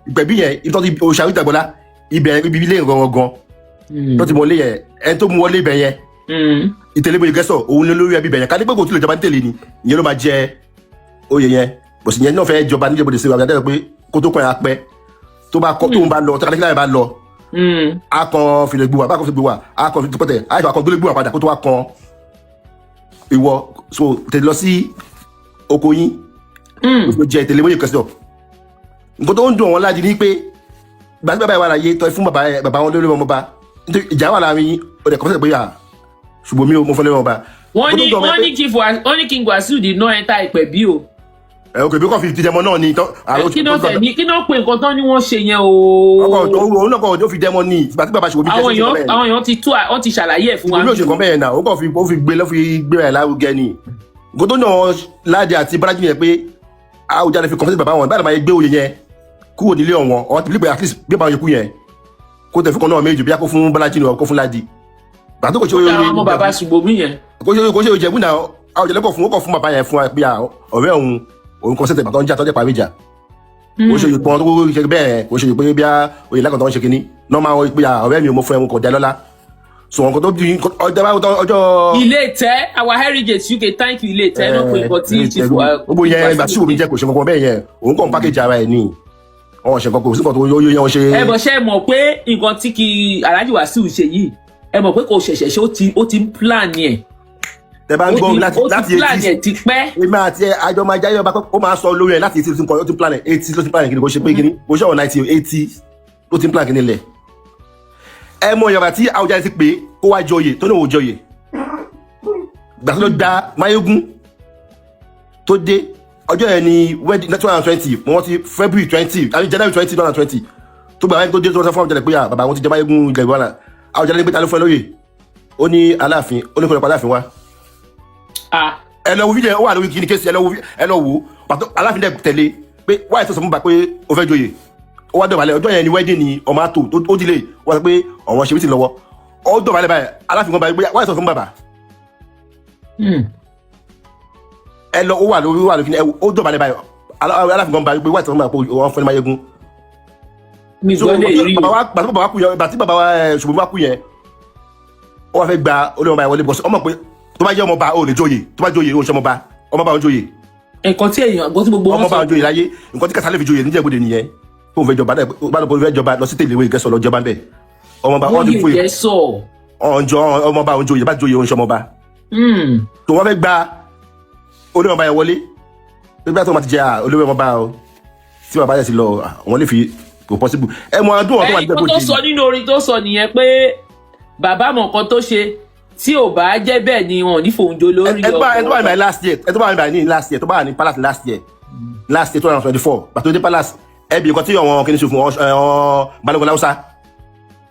ìgbẹ̀bí yẹn ibi tó ti òòṣà Ìjàgbọ́lá ibẹ̀ ibi ilé gangan tó ti wọlé yẹn ẹni tó mú wọlé ibẹ̀ yẹn ìtẹ̀lébóye gẹ́sọ̀ òun ló lórí ẹbí ibẹ̀ yẹn ká ní pé kò tún lè jọba ní tẹ̀lé ni ìyẹn ló máa jẹ oyè yẹn bó sì yẹn náà fẹ́ jọba níjẹ́bọ̀dé sí wàá dájọ́ pé kó tó kọ́ ẹ̀ apẹ́ tó bá kọ́ tó ń bá lọ tó kàdékìlá yẹn bá lọ á kan Fìdígbùwà bá kan Fìdígbùwà á kan Fìdípọ̀tẹ̀ á kan Gbélégbùwà padà kó tó wá kan ìwọ so tẹ̀lé lọ sí oko yín ó jẹ ìtẹ̀lébóye kẹsọ̀ nǹkan tó ń dùn wọn láti ní pé gbàtí bàbá ìwà àlàyé tọ́ fún bàbá wọn lórí ọmọ bá nítorí ìjà wà láàrin ọdẹ kọfẹsẹ pé ṣùgbọ́n mi ò mọ fún lórí ọmọ bá. wọ́n ní King Wasiu did not enter ìpè bí o. òkè bí kò fi ti dẹmọ náà ni. kí náà pè nǹkan tán ni wọ́n ṣe yẹn o. òun náà kọ́ ó fi dẹmọ ni gbàtí bàbá ṣùgbọ́n mi jẹ́ sí ìjọba yẹn. àwọn èèyàn ti tú wọ́n ti ṣàlàyé ẹ̀ fún wa. ìgbìmọ̀ òṣèkọ́ bẹ́ẹ̀ náà ó kàn fi gbé rẹ̀ lárugẹ ni. nǹkan tó náà Láàdì àti Bọ́lájí yẹn pé àwùjọ fi kọ́ńtẹ́tì bàbá wọn báyìí máa gbé òye yẹn kúrò nílé ọ̀wọ́n ọ̀wọ́n ti bí pé at least bí báwọn yòókù yẹn kó tẹ̀ fún kan náà méjì bí a kó fún Bọ́lájí ni kó fún Láàdì. Gbàtó kò ṣe oye ọmọ bàbá Ṣùbọ́mi yẹn. Kò ṣe Ìjẹ̀bú náà àwọn ìjẹ̀lẹ́kọ̀ fún bàbá yẹn fún wa pé ọ̀rẹ́ òun òun kọ́ sẹ́tẹ̀ bàtọ́ ń jà tọ́jú parí ìjà ó ṣe ìpọn tó ṣe bẹ́ẹ̀ ó ṣe ìpè bí oyè lákàtà wọn ṣe kínní nọ́ọ̀mà wọn pé ọ̀rẹ́ mi ò mọ fún ẹ̀ kò dá lọ́lá so wọn kò tó bí ọjọ́. Ilé Ìtẹ́ our heritage UK thank you Ilé Ìtẹ́ náà pé nǹkan tí ti fò. gbogbo yẹn ìgbà tí òbí jẹ kò ṣe kankan bẹ́ẹ̀ yẹn òun kàn pákéjì ara ẹ̀ ní wọn ṣe kankan kò sí nǹkan tó yóò yẹn wọn ṣe. Ẹ bọ̀ ṣe mọ̀ pé nǹkan tí kì Alhaji Wasiu ṣe yìí ẹ mọ̀ pé kò ṣẹ̀ṣẹ̀ ṣe ó ti ń plan yẹn. Tẹ bá ń gbọ́ láti plan yẹn ti pẹ́. èmi àti àjọ máa jáyé ọba ó máa sọ lórí ẹ̀ láti 80 ó ti plan ẹ̀ 80 ló ti plan ẹ̀ kí ni kò ṣe pé kí ni kò ṣe ọ̀ 90 80 ló ti plan kí ni lẹ̀. Ẹ mọ ìyàrá tí Awùjalẹ̀ ti pè kó wá joyè tó ní òun joyè gbà tó ló da Máyégún tó dé ọjọ́ yẹn ni wedding 2020 wọ́n ti February 20 àbí January 20 2020 tó gbà wáyé tó dé tó sọ fún Awùjalẹ̀ pé bàbá wọn ti jẹ Máyégún ilẹ̀ ìwọ́nà Awùjalẹ̀ ní pé ta ló fẹ́ lóye ó ní Aláàfin ó ní kó lọ pa Aláàfin wá. Ẹ lọ wo fídíò ó wà lórí kí ni kéésì ẹ lọ wo pàtó Aláàfin dẹ̀ tẹ̀lé pé wáyé tó sọ fún bàbá pé ó fẹ́ joyè ó wá dọ̀bálẹ̀ ọjọ́ yẹn ni wedding ni ọmọ àtò ó dìlé wọ́n sọ pé ọ̀wọ́n ṣe mí ti lọ́wọ́ ó dọ̀bálẹ̀ báyìí Aláàfin kan báyìí pé wáyé sọ fún bàbá. Ẹ lọ ó wà lórí kí ni ó dọ̀bálẹ̀ báyìí Aláàfin kan báyìí pé wáyé sọ fún bàbá pé wọ́n fẹ́ ní Máyégún. Bàbá wa kú yẹn bàtí bàbá wa ṣùgbọ́n wa kú yẹn ó wá fẹ́ gba olóyè ọba ìwọlé bọ́sí ọmọ pé tó bá jẹ́ ọmọba ó lè joyè tó bá joyè ó ń ṣe ọmọba ó ń joyè. Nǹkan tí èèyàn gbọ́ tí gbogbo wọn sọ ọmọba ó ń joyè láyé nǹkan tí Kàsálẹ̀ fi joyè níjẹ̀bọdè nìyẹn tó ń fẹ́ jọba bá lọ fẹ́ jọba lọ sí tèlé ìwé Ìgẹ̀sọ̀ lọ jọba ń bẹ̀ ọmọba wọn ti fún ọjọ́ ọmọba ó ń joyè bá joyè ó ń ṣe ọmọba. tó wọ́n fẹ́ gba olóyè ọba yẹn wọlé pé bí wọ́n ti jẹ́ olóyè ọmọba o tí bàbá yẹn ti lọ wọ́n lè fi kò possible. Ẹ mọ ọdún ọ̀tún wà nígbà tó sọ nínú orin tó sọ nìyẹn pé bàbá mọ̀ nǹkan tó ṣe tí ò bá jẹ́ bẹ́ẹ̀ ni wọn ò ní fòun jó lórí ọkọ̀. ẹ tó bá ní last year tó bá ní palace last year 2024 pàtó dé palace ẹbí nǹkan tí àwọn kìíní ṣe fún Balógun Láwùsá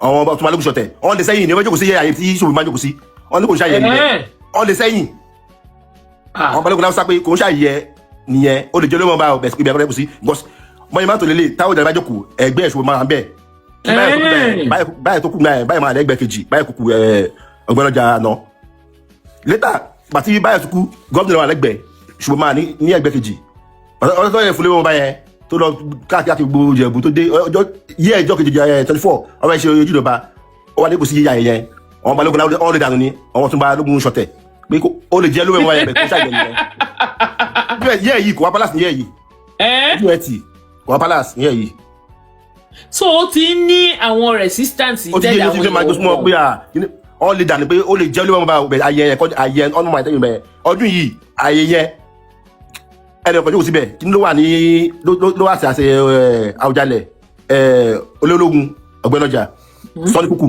àwọn tó Balógun Ṣọ̀tẹ̀ wọ́n lè sẹ́yìn ní wọ́n jókòó sí àyè tí ṣòwò máa jókòó sí wọ́n ní kò ń ṣàyẹ̀ nìyẹn wọ́n lè sẹ́yìn àwọn Balógun Láwùsá pé kò ń ṣàyẹ̀ nìyẹn ó lè jẹ́ olóòmọ̀ bá ọbẹ̀ sí ibi ẹ̀kọ́ sí because mọ́yìn máa tó lélẹ̀ táwọn ìjọba jókòó ẹgbẹ́ ìṣòwò máa bẹ̀ báyìí tó kù báyìí máa lẹ́gbẹ̀ẹ́ kejì báyìí kúkú Ọ̀gbẹ́nọjà náà létà bàtí báyìí tó kú gómìnà wà lẹ́gbẹ̀ẹ́ ṣùgbọ́n máa ní ẹgbẹ́ kejì ọjọ́ tó yẹ fúnlé wọn báyẹn tó lọ káàkiri gbogbo Ìjẹ̀bú tó dé ẹjọ́ kejì 24 ọmọ ìṣe ojú ìjọba ó wà ní kò sí yíyá yẹn àwọn Balógun ọ̀rọ̀ lè dànù ni àwọn tó ń Balógun Ṣọ̀tẹ̀ pé ó lè jẹ́ lówó wọn yẹn bẹ̀ kó ṣàgbẹ̀ yẹn yẹ́ yìí kò wá palace ní yẹ́ yìí kò wá palace ní yẹ́ yìí. So ó ti ní àwọn resistance tẹ́lẹ̀ àwọn èèyàn pé wọ́n lè dànù pé ó lè jẹ́ olówó ọmọ ayẹyẹ ọdún máa tẹ́yìn bẹ́ẹ̀ ọdún yìí ayẹyẹ ẹni ọkọ̀ jókòó síbẹ̀ kí ló wà ní ló wà sí àṣẹ Awùjalẹ̀ olólógun Ọ̀gbẹ́nọjà Sọ́ni Kúkú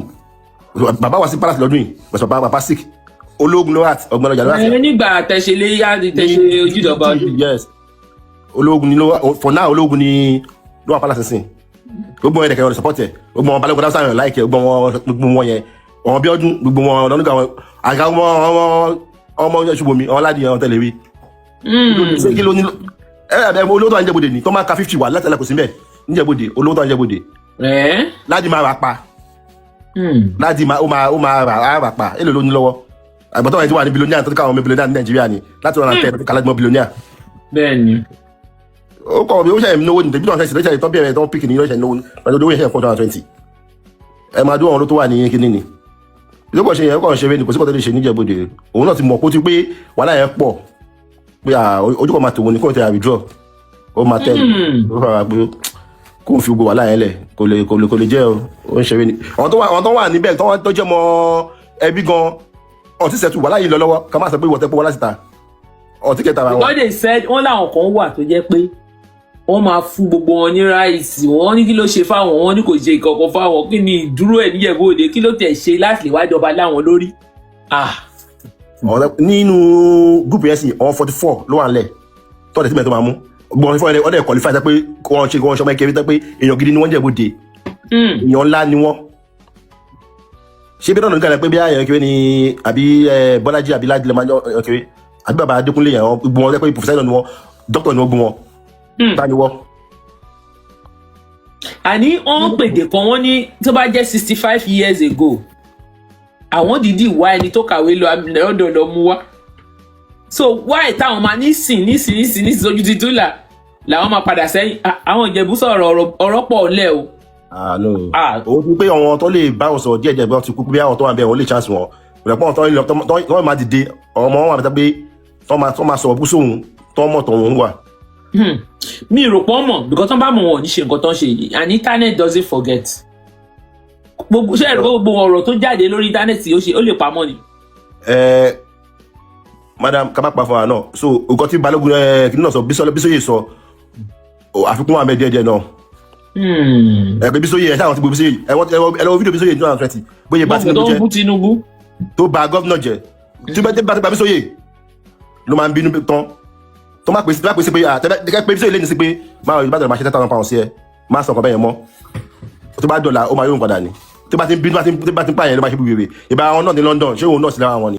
bàbá wá sí palace lọ́dún yìí pẹ̀sọ̀ bàbá sick ológun ló wà Ọ̀gbẹ́nọjà ló wà sí. nígbà tẹ̀sẹ̀lẹ̀ yá tẹ̀sẹ̀ ojúdọ̀gba ọdún. Yes ológun ni ló wà for now ológun ni ló wà palace sìn gbogbo wọn ẹ̀dẹ̀kẹ̀ wọn support ẹ̀ gbogbo wọn Balógun Láwùsá yàn láìkẹ́ gbogbo wọn yẹn ọmọ bí ọdún gbogbo wọn lọ́nùgbà wọn àga ọmọ Ṣùbọ́mi ọmọ Ládì ọmọ tẹ̀lé wí. kí ló ní olówó tó wà níjẹ̀bọdè ni tó máa ka 50 wà látẹ̀lẹ̀ kò sí mbẹ̀ níjẹ̀bọdè olówó tó wà níjẹ̀bọdè. Ládì máa rà pa Ládì ó máa rà pa èlò ló ní lọ́wọ́ àgbàtọ́ wà ní tí wà ní billionaire tó ká àwọn ọmọ billionaire ní Nàìjíríà ni láti wọn àtẹ kálẹ́gbọ́n billionaire. Bẹ́ẹ̀ni ó kọ̀ bí ó ṣe ìnáwó ní tẹ̀bí tó ń ṣe ìtọ́ bẹ̀rẹ̀ tó ń pìkì ní ìrọ̀ṣẹ̀ ìnáwó lọ́dún owó ìṣẹ́ 2020 ẹ máa dún àwọn tó wà ní kíní ni ìjọba ṣe yẹn kọ́ ṣe ní kò sí kọ́ tó lè ṣe níjẹ̀bọdè òun náà ti mọ̀ kó ti pé wàhálà yẹn pọ̀ pé ojú kan máa tòun ní kó tẹ àwìdúrọ̀ ó máa tẹ̀ ó fara pé kó fi gbogbo wàhálà yẹn lẹ̀ kò lè jẹ́ ó ń ṣe ní. àwọn tó wà níbẹ̀ tó jẹ́ mọ́ ẹbí gan ọtí sẹ́tù wàhálà yìí lọ lọ́wọ́ ká má sọ pé ìwọ̀tẹ́ pọ̀ wọ́n láti ta ọtí kẹta wa. wọ́n lè sẹ́ wọ́n láwọn kan wà tó jẹ́ pé wọ́n máa fún gbogbo wọn ní ráìsì wọ́n ní kí ló ṣe fáwọn wọn ní kò ṣe ìkọ̀kọ̀ fáwọn kí ni ìdúró ẹ̀ níjẹ̀bọdè kí ló tẹ̀ ṣe láti lè wájọba láwọn lórí. nínú gúúpù yẹn sì ọ̀hún 44 ló wà nílẹ̀ tọ́lẹ̀ tí mẹ́rin tó máa mú gbọ́n fún ọdẹ qualify pé wọ́n ṣe wọ́n ṣọmọ ẹkẹrẹ pé èèyàn gidi ni wọ́n jẹ̀bọdè èèyàn ńlá ni wọ́n. ṣé bí náà nìkan pé bí èèyàn kéré ni àbí Bọ́lájí àbí Ládì lẹ́mọ̀ èèyàn kéré àbí bàbá Adékúnlé yẹn gbogbo wọn pé professor ni wọ́n doctor ni wọ́n gbogbo wọn. Taniwọ. Àní wọ́n pèdè kan wọ́n ní tó bá jẹ́ 65 years ago àwọn dìídì wá ẹni tó kàwé lọ ọ̀dọ̀ lọ mú wá so why táwọn máa nísìn ojú ti dúlà làwọn máa padà sẹ́yìn àwọn Ìjẹ̀bú sọ̀rọ̀ ọ̀rọ̀ pọ̀ lẹ̀ o. no o ti pé àwọn tó lè bá wọn sọ̀rọ̀ díẹ̀ bí wọ́n ti kú bí àwọn tó wà bẹ́ẹ̀ wọ́n lè chance wọn ìrẹ̀pọ̀ tó máa dìde ọmọ wọn wà pé tó máa sọ̀rọ̀ bú sóhun tó mọ̀ tó wọn wà. mi rò pọ̀ mọ̀ because tó bá mọ̀ wọn ò ní ṣe nǹkan tó ń ṣe yìí and internet doesn't forget. gbogbo ṣe ẹ̀rọ gbogbo ọ̀rọ̀ tó jáde lórí internet ó lè pamọ́ ni. Madam ká má pa fún wa náà so nǹkan tí Balógun kìnìún náà sọ Bísóyè sọ àfikún wà mẹ́ẹ̀ẹ́dẹ́ díẹ̀ náà. Ẹgbẹ́ Bísóyè ẹ̀ sáwọn ti gbé Bísóyè ẹ lọ fídíò Bísóyè ní 2020 bóyá bá Tinubu tó bá gọ́vnà jẹ tí bá ti gba Bísóyè ló máa ń bínú tán tó má pè sí pé àtẹ́lẹ́ pé Bísóyè lè ní sí pé máa bá dọ̀là máa ṣe 10,000 pounds sí ẹ máa sọ nǹkan bẹ́ẹ̀ mọ́ tó bá dọ̀là ó máa yóò padà ní tó bá ti ń bínú tó bá ti ń pààyàn ló máa ṣe bí wèrè ìbá àwọn náà ní London ṣé òun náà sí lára wọn ni.